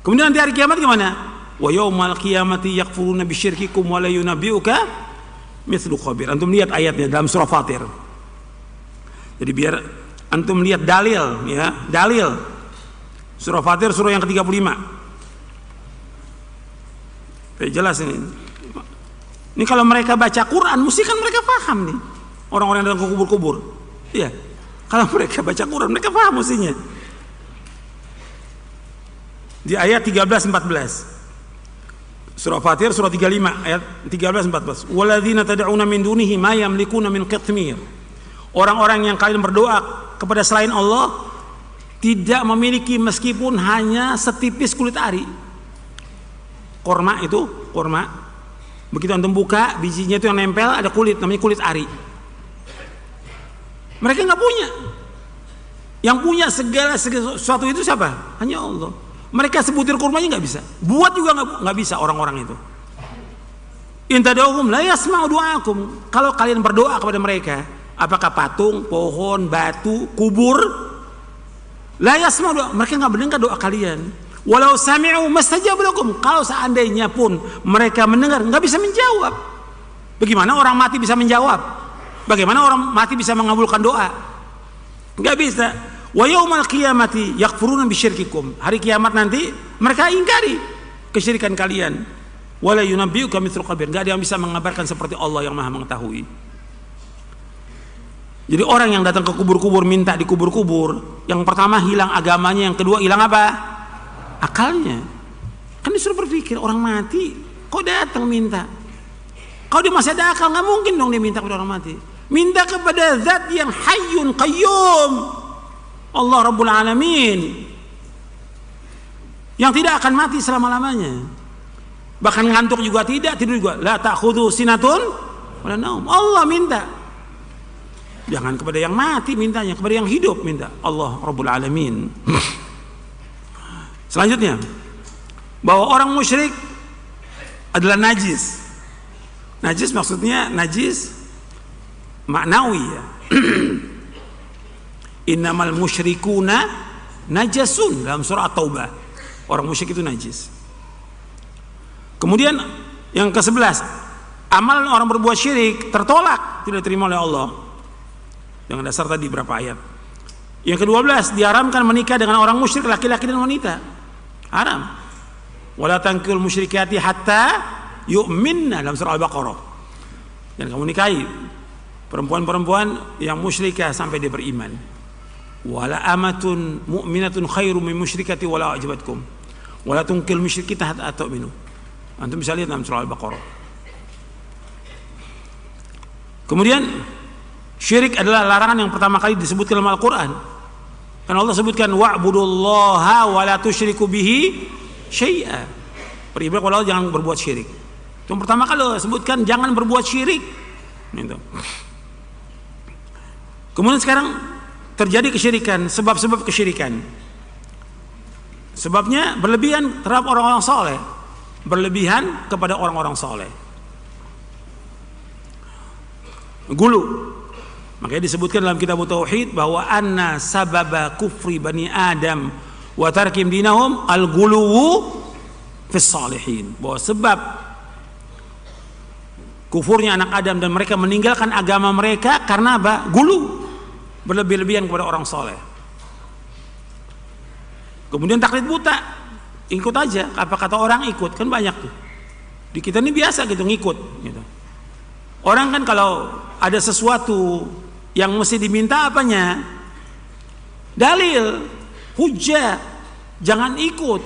Kemudian nanti hari kiamat gimana? Wa yaumal qiyamati yakfuruna bisyirkikum wa la yunabbi'uka mithlu khabir. Antum lihat ayatnya dalam surah Fatir. Jadi biar antum lihat dalil, ya, dalil. Surah Fatir surah yang ke-35. Jelas ini. Ini kalau mereka baca Quran, mesti kan mereka paham nih. Orang-orang yang datang ke kubur-kubur. Iya. Kalau mereka baca Quran, mereka paham mestinya. Di ayat 13-14. Surah Fatir surah 35 ayat 13-14. Walladzina tad'una min dunihi ma yamlikuna min qitmir. Orang-orang yang kalian berdoa kepada selain Allah tidak memiliki meskipun hanya setipis kulit ari. Korma itu, korma. Begitu antum buka, bijinya itu yang nempel ada kulit, namanya kulit ari. Mereka nggak punya. Yang punya segala sesuatu itu siapa? Hanya Allah. Mereka sebutir kurmanya nggak bisa. Buat juga nggak bisa orang-orang itu. In tad'uuhum la yasma'u du'aakum. Kalau kalian berdoa kepada mereka, apakah patung, pohon, batu, kubur, la yasma'u du'a, mereka nggak mendengar doa kalian. Walau sami'u mastajabu lakum, kalau seandainya pun mereka mendengar, nggak bisa menjawab. Bagaimana orang mati bisa menjawab? Bagaimana orang mati bisa mengabulkan doa? Nggak bisa. Wa yaumal qiyamati yakfuruna bisyirkikum. Hari kiamat nanti mereka ingkari kesyirikan kalian. Wala yunabbi'uka mithlu khabir. Nggak ada yang bisa mengabarkan seperti Allah yang Maha mengetahui. Jadi orang yang datang ke kubur-kubur minta di kubur-kubur, yang pertama hilang agamanya, yang kedua hilang apa? Akalnya. Kan disuruh berpikir, orang mati kok datang minta? Kalau dia masih ada akal, nggak mungkin dong dia minta kepada orang mati. Minta kepada zat yang hayyun qayyum, Allah Rabbul Alamin, yang tidak akan mati selama-lamanya, bahkan ngantuk juga tidak, tidur juga. La ta'khudhu sinatun wala naum. Allah minta. Jangan kepada yang mati mintanya, kepada yang hidup minta. Allah Rabbul Alamin. Selanjutnya, bahwa orang musyrik adalah najis. Najis maksudnya najis maknawi, ya. Innamal musyrikuna najasun dalam surah At-Taubah. Orang musyrik itu najis. Kemudian Yang ke-11, amalan orang berbuat syirik tertolak, tidak diterima oleh Allah. Dengan dasar tadi berapa ayat. Yang ke-12, diharamkan menikah dengan orang musyrik laki-laki dan wanita. Haram. Wala tankihul musyrikati hatta yu'minna dalam surah Al-Baqarah. Dan kamu nikahi perempuan-perempuan yang musyrikah sampai dia beriman. Wala amatun mu'minatun khairum min musyrikati wala ajabatkum. Wala tunkihul musyrikita hatta tu'minu. Antum bisa lihat dalam surah Al-Baqarah. Kemudian syirik adalah larangan yang pertama kali disebutkan dalam Al-Quran. Karena Allah sebutkan wa'budullaha wa la tusyriku bihi syai'a. Beribadah kepada Allah, jangan berbuat syirik. Itu yang pertama kali Allah sebutkan, jangan berbuat syirik. Gitu. Kemudian sekarang terjadi kesyirikan, sebab-sebab kesyirikan. Sebabnya berlebihan terhadap orang-orang soleh, berlebihan kepada orang-orang soleh. Gulu. Makanya disebutkan dalam kitab Tauhid bahwa anna sababa kufri bani Adam wa tarkim dinahum al-guluwu fis salihin. Bahwa sebab kufurnya anak Adam dan mereka meninggalkan agama mereka karena apa? Gulu. Berlebih-lebihan kepada orang soleh. Kemudian taklid buta. Ikut aja. Apa kata orang ikut. Kan banyak tuh. Di kita ini biasa gitu ngikut. Gitu. Orang kan kalau ada sesuatu yang mesti diminta apanya? Dalil, hujah, jangan ikut.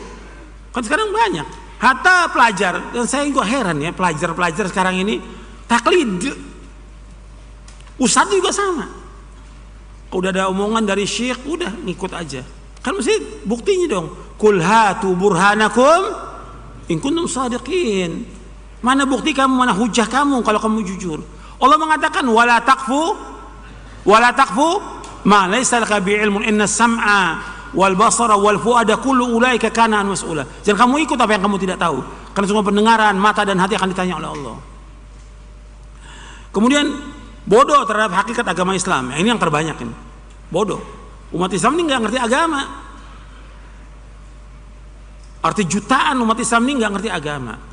Kan sekarang banyak. Hatta pelajar, dan saya juga heran ya, pelajar-pelajar sekarang ini taklid. Ustadz juga sama. Udah ada omongan dari syekh, udah ngikut aja. Kan mesti buktinya dong. Kul hatu burhanakum in kuntum shadiqin. Mana bukti kamu, mana hujah kamu kalau kamu jujur? Allah mengatakan wala taqfu ma laysa laka bi'ilmun inna sam'a wal basara wal fuada kullu ulaika kana an mas'ula. Jangan kamu ikut apa yang kamu tidak tahu, karena semua pendengaran, mata dan hati akan ditanya oleh Allah. Kemudian bodoh terhadap hakikat agama Islam. Ini yang terbanyak ini. Bodoh. Umat Islam ini nggak ngerti agama. Arti jutaan umat Islam ini nggak ngerti agama.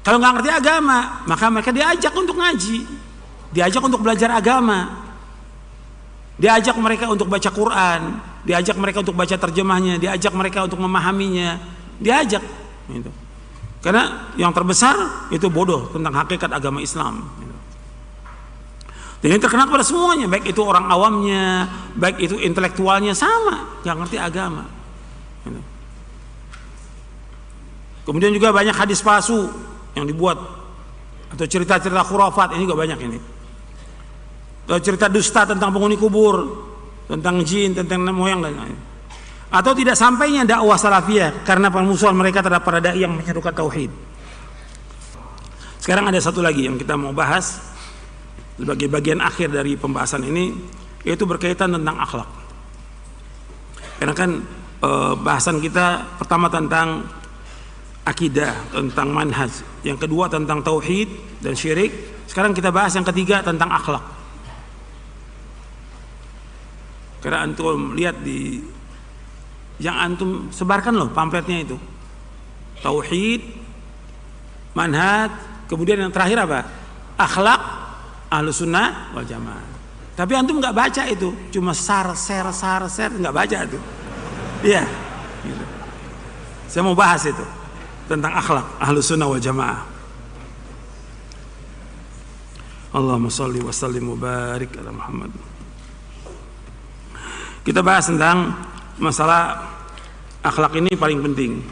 Kalau nggak ngerti agama, maka mereka diajak untuk ngaji, diajak untuk belajar agama, diajak mereka untuk baca Quran, diajak mereka untuk baca terjemahnya, diajak mereka untuk memahaminya, diajak. Gitu. Karena yang terbesar itu bodoh tentang hakikat agama Islam. Gitu. Dan ini terkena kepada semuanya, baik itu orang awamnya, baik itu intelektualnya, sama, nggak ngerti agama. Gitu. Kemudian juga banyak hadis palsu yang dibuat atau cerita-cerita khurafat, ini juga banyak ini. Atau cerita dusta tentang penghuni kubur, tentang jin, tentang nenek moyang dan lain-lain. Atau tidak sampainya dakwah salafiyah karena permusuhan mereka terhadap para dai yang menyerukan tauhid. Sekarang ada satu lagi yang kita mau bahas sebagai bagian akhir dari pembahasan ini, yaitu berkaitan tentang akhlak. Karena kan bahasan kita pertama tentang akidah, tentang manhaj, yang kedua tentang tauhid dan syirik. Sekarang kita bahas yang ketiga tentang akhlak. Karena antum lihat di yang antum sebarkan loh pamfletnya itu, tauhid, manhaj, kemudian yang terakhir apa? Akhlak Ahlus Sunnah wal Jamaah. Tapi antum nggak baca itu, cuma share nggak baca itu. Iya. Gitu. Saya mau bahas itu tentang akhlak Ahlus Sunnah wal Jamaah. Allahumma shalli wa sallim wa barik ala Muhammad. Kita bahas tentang masalah akhlak, ini paling penting.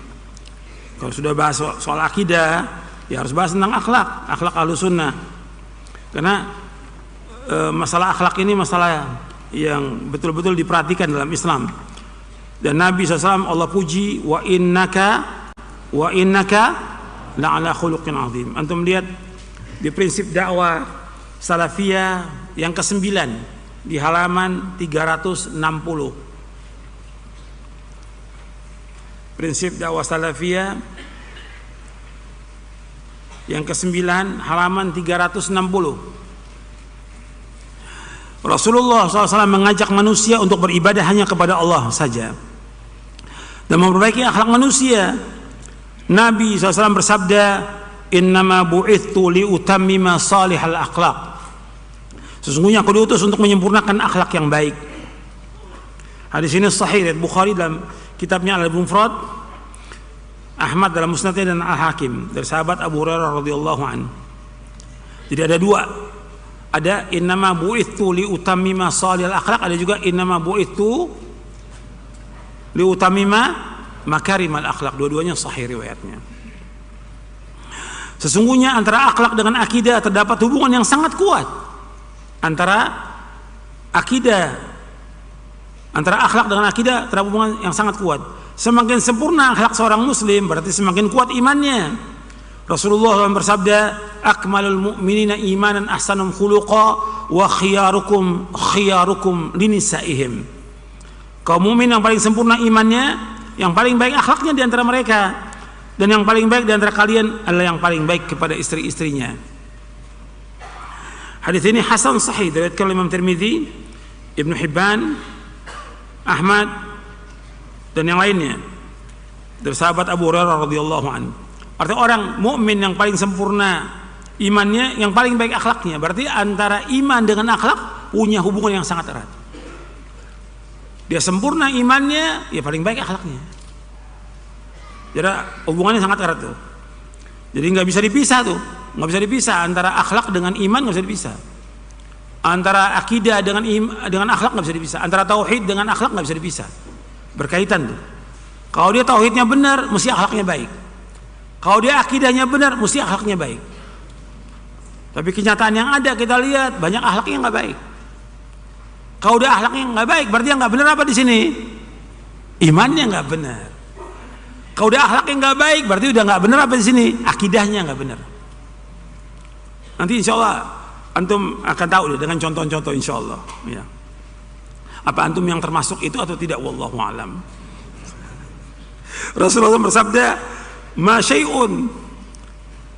Kalau sudah bahas soal akidah, ya harus bahas tentang akhlak Ahlus Sunnah. Karena masalah akhlak ini masalah yang betul-betul diperhatikan dalam Islam. Dan Nabi SAW Allah puji, wa innaka la'ala khuluqin azim. Antum lihat di prinsip dakwah salafiyah yang ke-9 di halaman 360. Prinsip dakwah salafiyah yang ke-9 halaman 360. Rasulullah SAW mengajak manusia untuk beribadah hanya kepada Allah saja dan memperbaiki akhlak manusia. Nabi SAW bersabda, innama bu'ithtu liutammima salihal akhlaq. Sesungguhnya aku diutus untuk menyempurnakan akhlak yang baik. Hadis ini sahih riwayat Bukhari dalam kitabnya Al-Mufrad, Ahmad dalam Musnadnya, dan Al-Hakim dari sahabat Abu Hurairah radhiyallahu anhu. Jadi ada dua, ada innama bu'ithtu liutammima salihal akhlaq, ada juga innama bu'ithtu liutammima makarimal akhlaq. Dua-duanya sahih riwayatnya. Sesungguhnya antara akhlak dengan akidah terdapat hubungan yang sangat kuat. Antara akhlak dengan akidah terdapat hubungan yang sangat kuat. Semakin sempurna akhlak seorang muslim, berarti semakin kuat imannya. Rasulullah SAW bersabda, akmalul mu'minina imanan ahsanum khuluqa wa khiyarukum linisaihim. Kaum mukmin yang paling sempurna imannya, yang paling baik akhlaknya di antara mereka, dan yang paling baik di antara kalian adalah yang paling baik kepada istri-istrinya. Hadis ini hasan sahih diriwayatkan oleh Imam Tirmidzi, Ibnu Hibban, Ahmad, dan yang lainnya dari sahabat Abu Hurairah radhiyallahu anhu. Artinya orang mukmin yang paling sempurna imannya, yang paling baik akhlaknya. Berarti antara iman dengan akhlak punya hubungan yang sangat erat. Dia sempurna imannya, ya paling baik akhlaknya. Jadi hubungannya sangat erat tuh. Jadi nggak bisa dipisah tuh, nggak bisa dipisah antara akhlak dengan iman, nggak bisa dipisah. Antara akidah dengan akhlak nggak bisa dipisah. Antara tauhid dengan akhlak nggak bisa dipisah. Berkaitan tuh. Kalau dia tauhidnya benar, mesti akhlaknya baik. Kalau dia akidahnya benar, mesti akhlaknya baik. Tapi kenyataan yang ada kita lihat banyak akhlaknya nggak baik. Kalau dia akhlaknya nggak baik, berarti yang nggak benar apa di sini? Imannya nggak benar. Kalau udah akhlaknya nggak baik, berarti udah nggak benar apa di sini? Akidahnya nggak benar. Nanti insya Allah antum akan tahu deh dengan contoh-contoh insya Allah. Ya. Apa antum yang termasuk itu atau tidak? Wallahu alam. Rasulullah bersabda, "Ma syai'un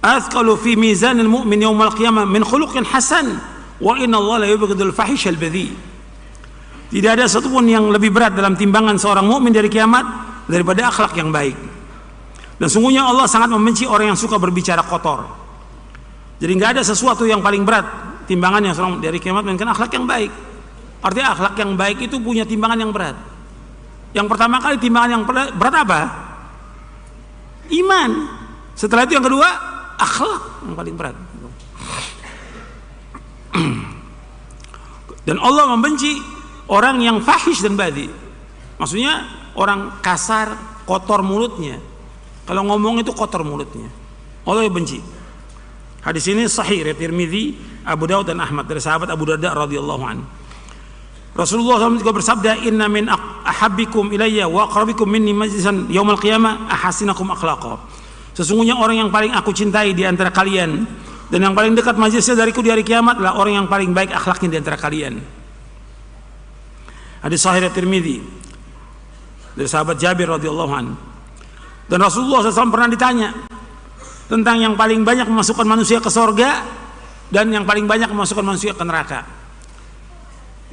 athqalu fi mizanil mu'min yaumal qiyamah min khuluqin hasan wa inna Allah la yubghidul fahishal badhi." Tidak ada satupun yang lebih berat dalam timbangan seorang mukmin dari kiamat daripada akhlak yang baik. Dan sungguhnya Allah sangat membenci orang yang suka berbicara kotor. Jadi nggak ada sesuatu yang paling berat timbangannya seorang dari kiamat melainkan akhlak yang baik. Artinya akhlak yang baik itu punya timbangan yang berat. Yang pertama kali timbangan yang berat apa? Iman. Setelah itu yang kedua akhlak yang paling berat. Dan Allah membenci orang yang fahish dan badhi. Maksudnya orang kasar, kotor mulutnya. Kalau ngomong itu kotor mulutnya. Allah benci. Hadis ini sahih riwayat Tirmidzi, Abu Daud dan Ahmad dari sahabat Abu Darda radhiyallahu anhu. Rasulullah SAW juga bersabda, "Inna min ahabbikum ilayya wa aqrabikum minni majlisan yaumal qiyamah ahasinakum akhlaqa." Sesungguhnya orang yang paling aku cintai di antara kalian dan yang paling dekat majlisnya dariku di hari kiamat adalah orang yang paling baik akhlaknya di antara kalian. Hadis sahih riwayat Tirmidzi dari sahabat Jabir radhiyallahu anhu. Dan Rasulullah SAW pernah ditanya tentang yang paling banyak memasukkan manusia ke surga dan yang paling banyak memasukkan manusia ke neraka.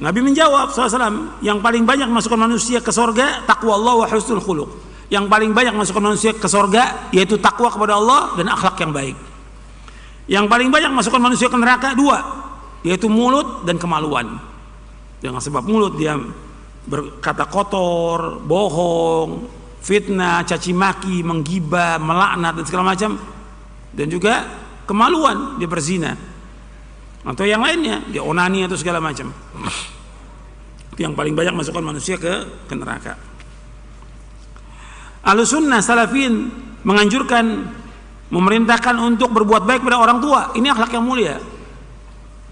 Nabi menjawab SAW, yang paling banyak memasukkan manusia ke surga taqwa Allah wa husnul khuluq. Yang paling banyak memasukkan manusia ke surga yaitu takwa kepada Allah dan akhlak yang baik. Yang paling banyak memasukkan manusia ke neraka dua, yaitu mulut dan kemaluan. Dengan sebab mulut dia berkata kotor, bohong, fitnah, caci maki, menggibah, melaknat dan segala macam. Dan juga kemaluan, dia berzina. Atau yang lainnya, dia onani atau segala macam. Itu yang paling banyak masukkan manusia ke neraka. Ahlussunnah salafin menganjurkan, memerintahkan untuk berbuat baik pada orang tua. Ini akhlak yang mulia.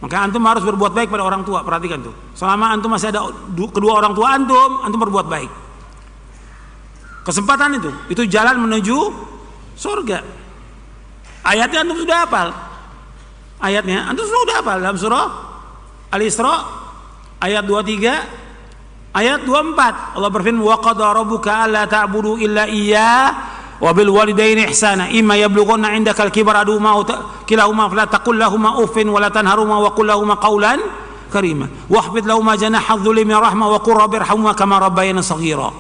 Maka antum harus berbuat baik pada orang tua. Perhatikan tuh. Selama antum masih ada kedua orang tua antum berbuat baik. Kesempatan itu jalan menuju surga. Ayatnya antum sudah hafal. Ayatnya antum sudah hafal dalam surah Al-Isra ayat 23, ayat 24. Allah berfirman, "Wa qada rabbuka alla ta'budu illa iyyah wa bil walidaini ihsana imma yablughanna 'indaka al-kibara ahaduhuma kilahuma fala taqul lahumā uffin wa la tanharhumā wa qul lahumā qawlan karīmā wakhfid lahumā janāha adh-dhulli min rahmah wa qur rabbirhamhumā kamā rabbayānī shaghīrā."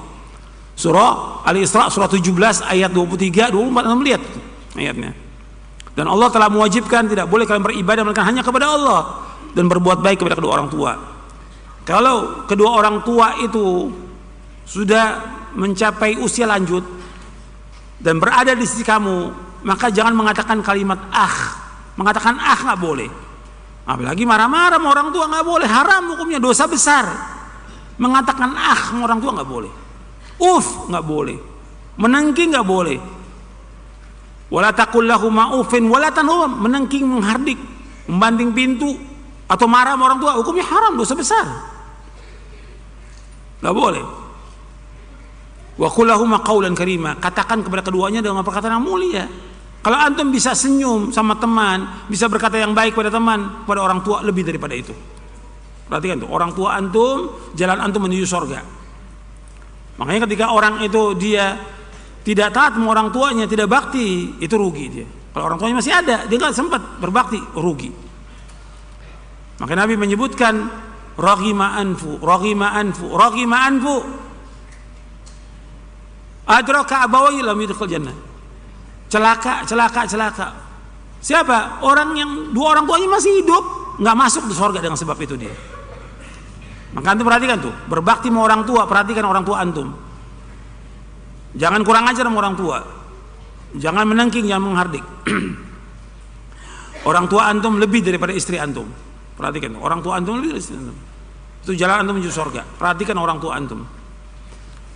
Surah Al-Isra surah 17 ayat 23 24, Anda melihat ayatnya. Dan Allah telah mewajibkan tidak boleh kalian beribadah melainkan hanya kepada Allah dan berbuat baik kepada kedua orang tua. Kalau kedua orang tua itu sudah mencapai usia lanjut dan berada di sisi kamu, maka jangan mengatakan kalimat mengatakan nggak boleh. Apalagi marah-marah sama orang tua nggak boleh, haram hukumnya, dosa besar. Mengatakan sama orang tua nggak boleh, nggak boleh, menengking nggak boleh. Wala taqul lahuma uffin wala tanhum, menengking, menghardik, membanting pintu atau marah sama orang tua, hukumnya haram, dosa besar. Nggak boleh. Wa qul lahuma qaulan karima, katakan kepada keduanya dengan perkataan yang mulia. Kalau antum bisa senyum sama teman, bisa berkata yang baik pada teman, pada orang tua lebih daripada itu. Perhatikan tuh, orang tua antum, jalan antum menuju surga. Makanya ketika orang itu dia tidak taat sama orang tuanya, tidak bakti, itu rugi dia. Kalau orang tuanya masih ada, dia nggak sempat berbakti, rugi. Maka Nabi menyebutkan raghima anfu, adraka abawai lam yadkhul jannah. Celaka. Siapa? Orang yang dua orang tuanya masih hidup, nggak masuk di surga dengan sebab itu dia. Maka antum perhatikan tuh, berbakti sama orang tua, perhatikan orang tua antum. Jangan kurang ajar sama orang tua. Jangan menengking, jangan menghardik. Orang tua antum lebih daripada istri antum. Perhatikan, orang tua antum lebih dari istri antum. Itu jalan antum menuju surga. Perhatikan orang tua antum.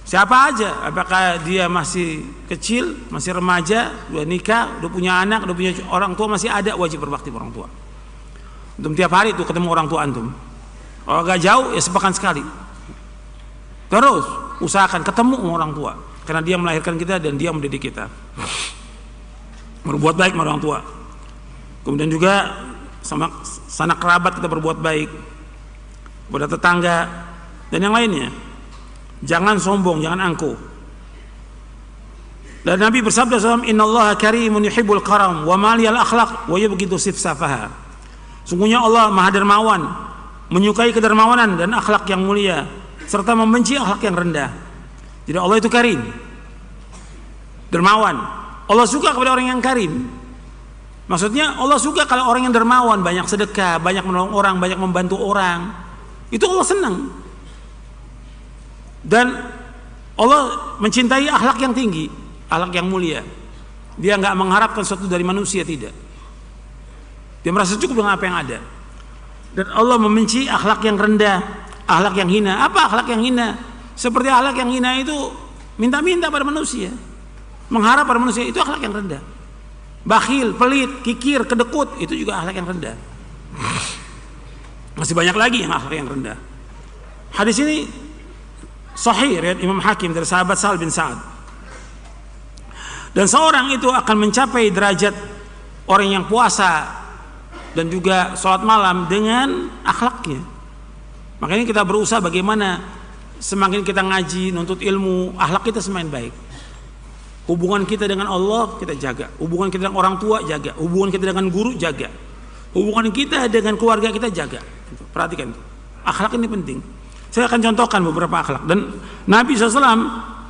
Siapa aja, apakah dia masih kecil, masih remaja, udah nikah, udah punya anak, udah punya orang tua, masih ada, wajib berbakti pada orang tua. Antum tiap hari itu ketemu orang tua antum. Kalau agak jauh ya sepekan sekali. Terus usahakan ketemu sama orang tua, karena dia melahirkan kita dan dia mendidik kita. Berbuat baik sama orang tua. Kemudian juga sama sanak kerabat kita berbuat baik, kepada tetangga dan yang lainnya. Jangan sombong, jangan angkuh. Dan Nabi bersabda SAW, innallaha karimun yuhibbul karam wa maliyal akhlaq wa yubghidu sifsafaha. Sungguhnya Allah Maha Dermawan, menyukai kedermawanan dan akhlak yang mulia, serta membenci akhlak yang rendah. Jadi Allah itu karim, dermawan. Allah suka kepada orang yang karim. Maksudnya Allah suka kalau orang yang dermawan, banyak sedekah, banyak menolong orang, banyak membantu orang. Itu Allah senang. Dan Allah mencintai akhlak yang tinggi, akhlak yang mulia. Dia nggak mengharapkan sesuatu dari manusia, tidak. Dia merasa cukup dengan apa yang ada. Dan Allah membenci akhlak yang rendah, akhlak yang hina. Apa akhlak yang hina? Seperti akhlak yang hina itu minta-minta pada manusia, mengharap pada manusia, itu akhlak yang rendah. Bakhil, pelit, kikir, kedekut, itu juga akhlak yang rendah. Masih banyak lagi yang akhlak yang rendah. Hadis ini sahih riwayat Imam Hakim dari sahabat Sahal bin Sa'ad. Dan seorang itu akan mencapai derajat orang yang puasa dan juga sholat malam dengan akhlaknya. Makanya kita berusaha bagaimana semakin kita ngaji, nuntut ilmu, akhlak kita semakin baik. Hubungan kita dengan Allah kita jaga, hubungan kita dengan orang tua jaga, hubungan kita dengan guru jaga, hubungan kita dengan keluarga kita jaga. Perhatikan, akhlak ini penting. Saya akan contohkan beberapa akhlak. Dan Nabi SAW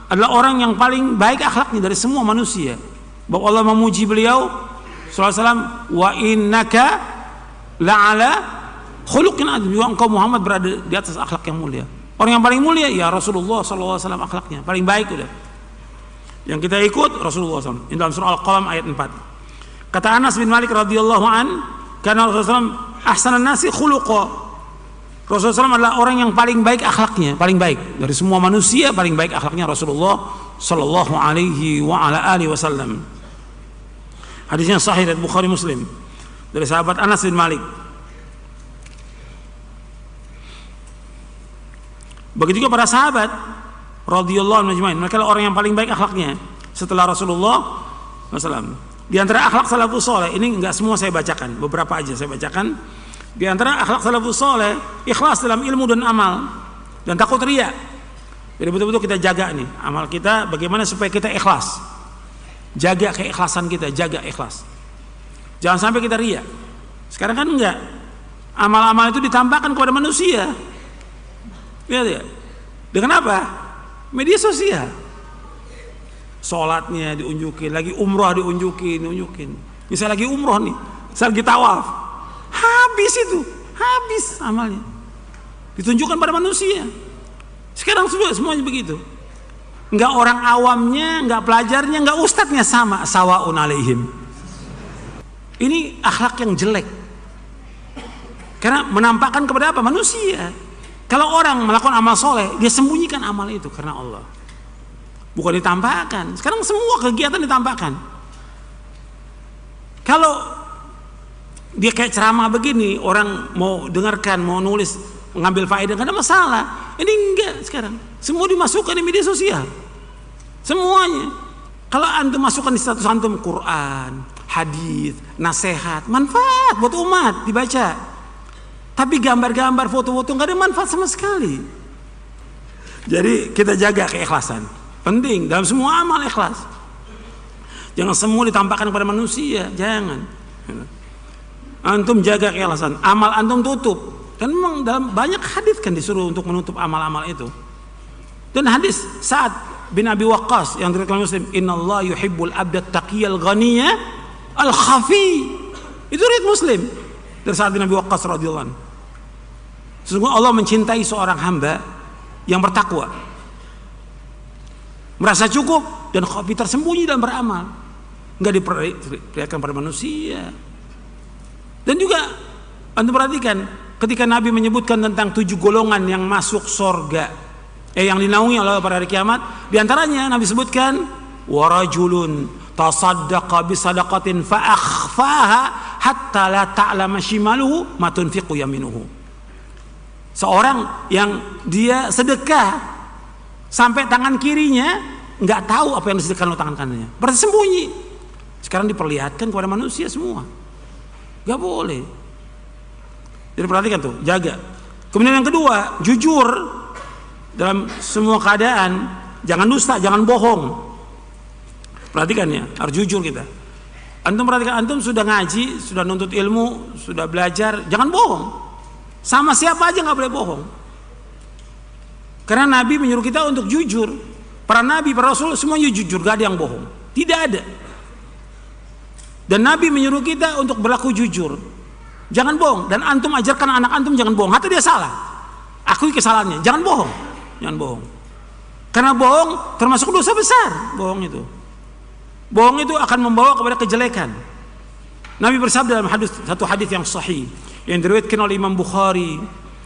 adalah orang yang paling baik akhlaknya dari semua manusia. Bahwa Allah memuji beliau SAW, wa innaka la'ala khuluqin adzim. Engkau Muhammad berada di atas akhlak yang mulia. Orang yang paling mulia ya Rasulullah SAW akhlaknya paling baik udah. Yang kita ikut Rasulullah SAW. Dalam surah Al-Qalam ayat 4. Kata Anas bin Malik radhiyallahu an, karena Rasulullah SAW ahsanan nasi khuluqa. Rasulullah SAW adalah orang yang paling baik akhlaknya, paling baik dari semua manusia, paling baik akhlaknya Rasulullah Sallallahu Alaihi Wasallam. Hadisnya sahih dari Bukhari Muslim dari sahabat Anas bin Malik. Begitu juga para sahabat radhiyallahu anhum ajmain, mereka adalah orang yang paling baik akhlaknya setelah Rasulullah SAW. Di antara akhlak salafus saleh ini enggak semua saya bacakan, beberapa aja saya bacakan. Di antara akhlak salafus saleh, ikhlas dalam ilmu dan amal dan takut riya. Jadi betul-betul kita jaga nih amal kita, bagaimana supaya kita ikhlas. Jaga keikhlasan kita, jaga ikhlas. Jangan sampai kita riya. Sekarang kan enggak. Amal-amal itu ditampakkan kepada manusia. Lihat ya. Dengan apa? Media sosial. Sholatnya diunjukin, lagi umroh diunjukin. Misalnya lagi umroh nih, misalnya lagi tawaf, habis itu, habis amalnya. Ditunjukkan pada manusia. Sekarang semuanya begitu. Enggak orang awamnya, enggak pelajarnya, enggak ustadznya sama, sawaun alaihim. Ini akhlak yang jelek. Karena menampakkan kepada apa? Manusia. Kalau orang melakukan amal soleh, dia sembunyikan amal itu karena Allah. Bukan ditampakkan. Sekarang semua kegiatan ditampakkan. Kalau dia kayak ceramah begini, orang mau dengarkan, mau nulis, mengambil faedah, gak ada masalah. Ini enggak sekarang. Semua dimasukkan di media sosial. Semuanya. Kalau antum masukkan di status antum Quran, hadis, nasihat, manfaat buat umat dibaca. Tapi gambar-gambar, foto-foto gak ada manfaat sama sekali. Jadi kita jaga keikhlasan. Penting dalam semua amal ikhlas. Jangan semua ditampakkan kepada manusia, jangan. Antum jaga keikhlasan, amal antum tutup. Kan memang dalam banyak hadis kan disuruh untuk menutup amal-amal itu. Dan hadis Sa'ad bin Abi Waqqas yang diriwayatkan Muslim, "Innallaha yuhibbul abda taqiyal ghaniyya al-khafi." Itu riwayat Muslim dari Sa'ad bin Abi Waqqas radhiyallahu anhu. Sesungguhnya Allah mencintai seorang hamba yang bertakwa, merasa cukup dan khafi, tersembunyi dan beramal, enggak diperlihatkan pada manusia. Dan juga antum perhatikan ketika Nabi menyebutkan tentang 7 golongan yang masuk surga, yang dinaungi oleh pada hari kiamat, di antaranya Nabi sebutkan warajulun tasaddaqa bisadaqatin fa akhfaha hatta la ta'lama shimaluhu ma tunfiqu yaminuhu. Seorang yang dia sedekah sampai tangan kirinya nggak tahu apa yang disedekahkan oleh tangan kanannya, berarti sembunyi. Sekarang diperlihatkan kepada manusia semua, nggak boleh. Jadi perhatikan tuh, jaga. Kemudian yang kedua, jujur dalam semua keadaan, jangan dusta, jangan bohong. Perhatikan ya, harus jujur kita. Antum perhatikan, antum sudah ngaji, sudah nuntut ilmu, sudah belajar, jangan bohong. Sama siapa aja nggak boleh bohong. Karena Nabi menyuruh kita untuk jujur. Para Nabi, para Rasul semuanya jujur, gak ada yang bohong. Tidak ada. Dan Nabi menyuruh kita untuk berlaku jujur. Jangan bohong. Dan antum ajarkan anak antum jangan bohong. Hatta dia salah, akui kesalahannya. Jangan bohong. Jangan bohong. Karena bohong termasuk dosa besar. Bohong itu. Bohong itu akan membawa kepada kejelekan. Nabi bersabda dalam satu hadis yang sahih yang diriwayatkan oleh Imam Bukhari,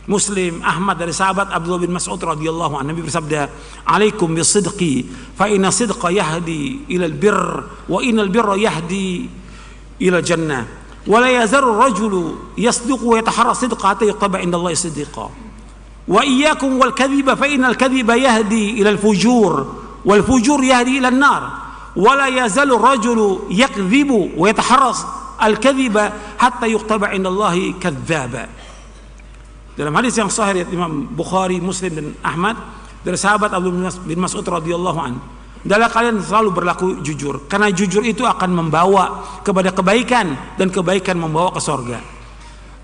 Muslim, Ahmad, dari sahabat Abdullah bin Mas'ud radhiyallahu anhu. Nabi bersabda, "Alaikum bisidqi, fa inna sidqa yahdi ila albirr, wa innal birra yahdi ila jannah. Wa la yazaru rajulu yasduqu wa yataharra sidqa hatta yuqtaba indallahi siddiqa. Wa iyyakum wal kadhiba fa innal kadhiba yahdi ila al-fujur, wal fujur yahdi ila an-nar. Wa la yazalu rajulu yakdhibu wa yataharra al-kadhiba hatta yuqtaba indallahi kadzdzaba." Dalam hadis yang sahih Imam Bukhari, Muslim dan Ahmad dari sahabat Abdullah bin Mas'ud radhiyallahu anhu, adalah kalian selalu berlaku jujur, karena jujur itu akan membawa kepada kebaikan dan kebaikan membawa ke surga.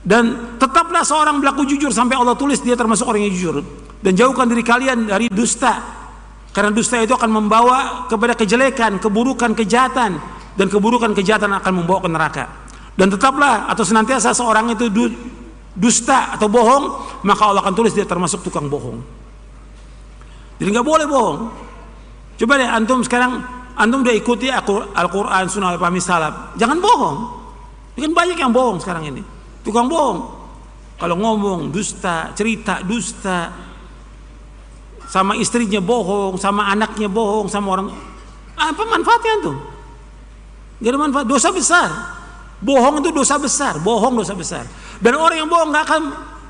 Dan tetaplah seorang berlaku jujur sampai Allah tulis dia termasuk orang yang jujur. Dan jauhkan diri kalian dari dusta, karena dusta itu akan membawa kepada kejelekan, keburukan, kejahatan, dan keburukan kejahatan akan membawa ke neraka. Dan tetaplah atau senantiasa seorang itu dusta atau bohong, maka Allah akan tulis dia termasuk tukang bohong. Jadi nggak boleh bohong. Coba deh antum sekarang, antum udah ikuti Al-Quran, Sunnah, pahami salaf, jangan bohong. Ini kan banyak yang bohong sekarang ini, tukang bohong. Kalau ngomong dusta, cerita dusta, sama istrinya bohong, sama anaknya bohong, sama orang, apa manfaatnya tuh? Gak ada manfaat, dosa besar. Bohong itu dosa besar, bohong dosa besar. Dan orang yang bohong gak akan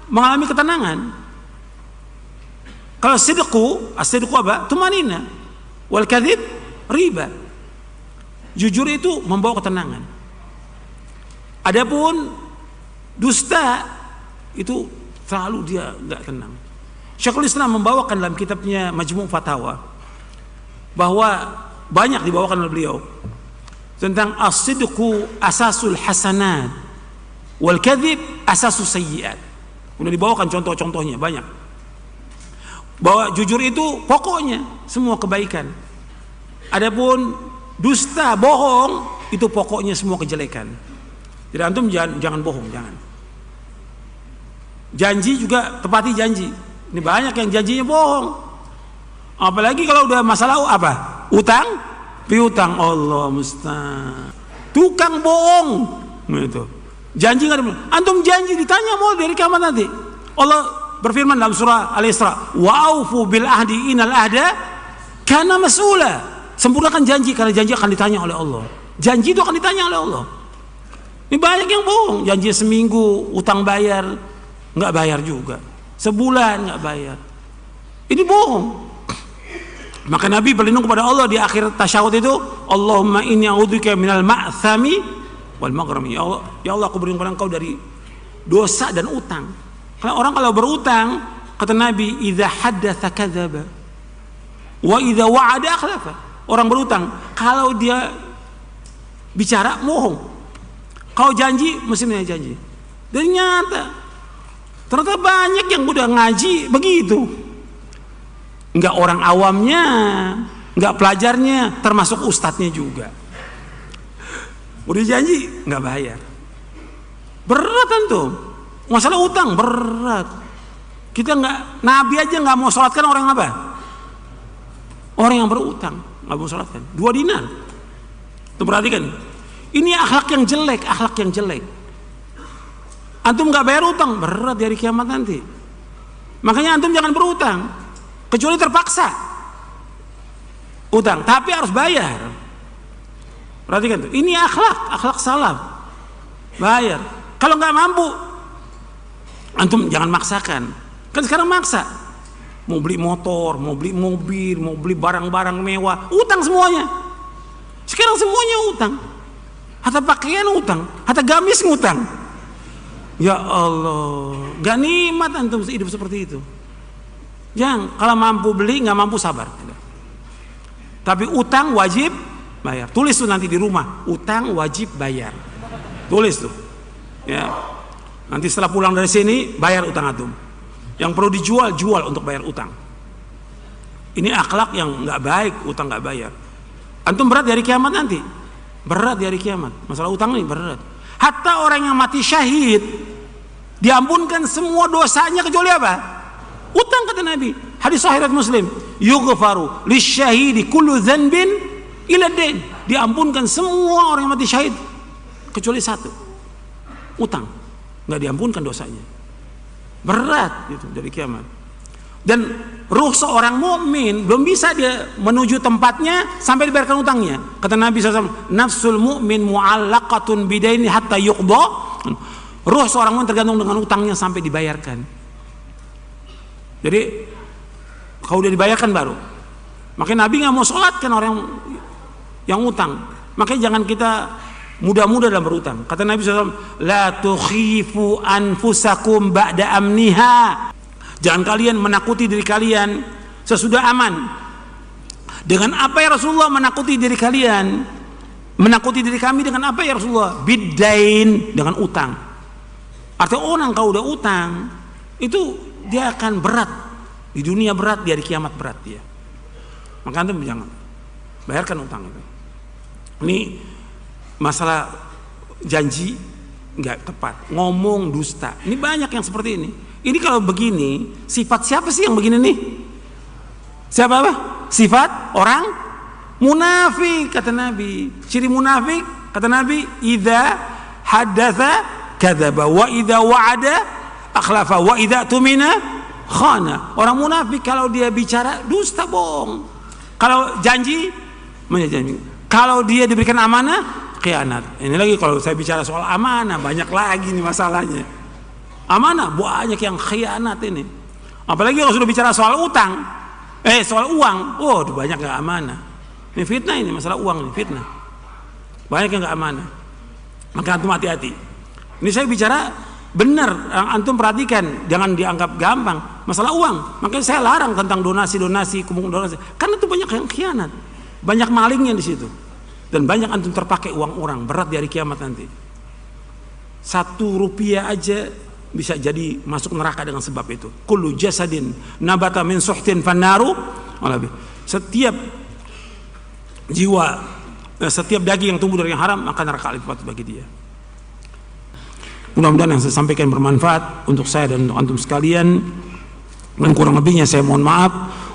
mengalami ketenangan. Kalau sidqu, as-sidqu apa? Tumanina. Wal kadhib riba. Jujur itu membawa ketenangan. Adapun dusta itu selalu dia gak tenang. Syekhul Islam membawakan dalam kitabnya Majmu' Fatawa bahwa banyak dibawakan oleh beliau tentang as-sidqu asasul hasanat wal kadhib asasus sayyiat. Udah dibawakan contoh-contohnya banyak. Bahwa jujur itu pokoknya semua kebaikan. Adapun dusta, bohong, itu pokoknya semua kejelekan. Jadi antum jangan bohong, jangan. Janji juga tepati janji. Ini banyak yang janjinya bohong. Apalagi kalau udah masalah apa? Utang, piutang. Allah musta'an. Tukang bohong. Gitu. Janji nggak ada. Antum janji ditanya mau dari kiamat nanti. Allah berfirman dalam surah Al-Isra, "Wa'aufu bil ahdi innal ahda kana mas'ula." Sempurnakan janji, karena janji akan ditanya oleh Allah. Janji itu akan ditanya oleh Allah. Ini banyak yang bohong. Janji seminggu utang bayar, nggak bayar juga. Sebulan nggak bayar. Ini bohong. Maka Nabi berlindung kepada Allah di akhir tasyahud itu, Allahumma inni a'udzubika minal ma'thami wal maghrami. Ya Allah, aku berlindung kepada Engkau dari dosa dan utang. Karena orang kalau berutang, kata Nabi, idza haddatsa kadzaba wa idza wa'ada akhlafa. Orang berutang, kalau dia bicara bohong, kalau janji mesti janji. Dan ternyata banyak yang udah ngaji begitu. Enggak orang awamnya, enggak pelajarnya, termasuk ustadznya juga. Udah janji enggak bayar. Berat tuh. Masalah utang berat. Kita enggak, Nabi aja enggak mau sholatkan orang apa? Orang yang berutang. Nggak mau sholatkan 2 dinar. Tuh perhatikan, ini akhlak yang jelek. Antum nggak bayar utang, berat dari kiamat nanti. Makanya antum jangan berutang kecuali terpaksa utang, tapi harus bayar. Perhatikan tuh, ini akhlak salaf. Bayar. Kalau nggak mampu, antum jangan maksakan. Kan sekarang maksa. Mau beli motor, mau beli mobil, mau beli barang-barang mewah, utang semuanya. Sekarang semuanya utang. Hatta pakaian utang, hatta gamis ngutang. Ya Allah, gak nikmat antum hidup seperti itu. Jangan, kalau mampu beli, nggak mampu sabar. Tapi utang wajib bayar. Tulis tuh nanti di rumah, utang wajib bayar. Tulis tuh. Ya. Nanti setelah pulang dari sini bayar utang antum. Yang perlu jual untuk bayar utang. Ini akhlak yang nggak baik, utang nggak bayar. Antum berat dari kiamat nanti. Berat dari kiamat. Masalah utang ini berat. Hatta orang yang mati syahid diampunkan semua dosanya kecuali apa? Utang, kata Nabi. Hadis sahih riwayat Muslim. Yughfaru lisyahidi kullu dzanbin ila dain. Diampunkan semua orang yang mati syahid kecuali satu. Utang. Nggak diampunkan dosanya. Berat gitu dari kiamat. Dan ruh seorang mukmin belum bisa dia menuju tempatnya sampai dibayarkan utangnya. Kata Nabi SAW, nafsul mu'min mu'allaqatun bidaini hatta yuqda. Ruh seorang mukmin tergantung dengan utangnya sampai dibayarkan. Jadi kalau udah dibayarkan baru. Makanya Nabi nggak mau sholat kan orang yang utang. Makanya jangan kita mudah-mudah dalam berutang. Kata Nabi SAW, la tukhifu anfusakum ba'da amniha. Jangan kalian menakuti diri kalian sesudah aman. Dengan apa ya Rasulullah menakuti diri kalian? Menakuti diri kami dengan apa ya Rasulullah? Biddain, dengan utang. Artinya orang kalau udah utang itu dia akan berat di dunia, berat di hari kiamat, berat dia. Maka antum jangan bayarkan utang itu. Ini masalah janji nggak tepat, ngomong dusta. Ini banyak yang seperti ini. Ini kalau begini, sifat siapa sih yang begini nih? Siapa apa? Sifat orang munafik, kata Nabi. Ciri munafik, kata Nabi, idza haddatsa kadzaba wa idza wa'ada akhlafa wa idza tumina khana. Orang munafik kalau dia bicara dusta, bohong. Kalau janji menjanji. Kalau dia diberikan amanah, khianat. Ini lagi kalau saya bicara soal amanah, banyak lagi nih masalahnya. Amanah banyak yang khianat ini. Apalagi kalau sudah bicara soal utang, soal uang, banyak yang amanah. Ini fitnah, ini masalah uang, ini fitnah. Banyak yang nggak amanah. Maka antum hati-hati. Ini saya bicara benar, antum perhatikan, jangan dianggap gampang. Masalah uang, makanya saya larang tentang donasi, kumpul donasi. Karena itu banyak yang khianat, banyak malingnya di situ. Dan banyak antum terpakai uang orang, berat di hari kiamat nanti. 1 rupiah aja bisa jadi masuk neraka dengan sebab itu. Kullu jasadin nabata min suhtin fannaru. Setiap jiwa, setiap daging yang tumbuh dari yang haram, maka neraka lipat bagi dia. Mudah-mudahan yang saya sampaikan bermanfaat untuk saya dan untuk antum sekalian, dan kurang lebihnya saya mohon maaf.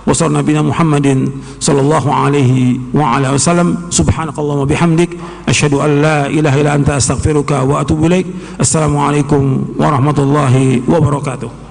Wassallallahu nabiyana Muhammadin sallallahu alaihi wa ala wasallam. Subhanakallahumma bihamdik asyhadu an la ilaha illa anta astaghfiruka wa atubu ilaik. Assalamualaikum warahmatullahi wabarakatuh.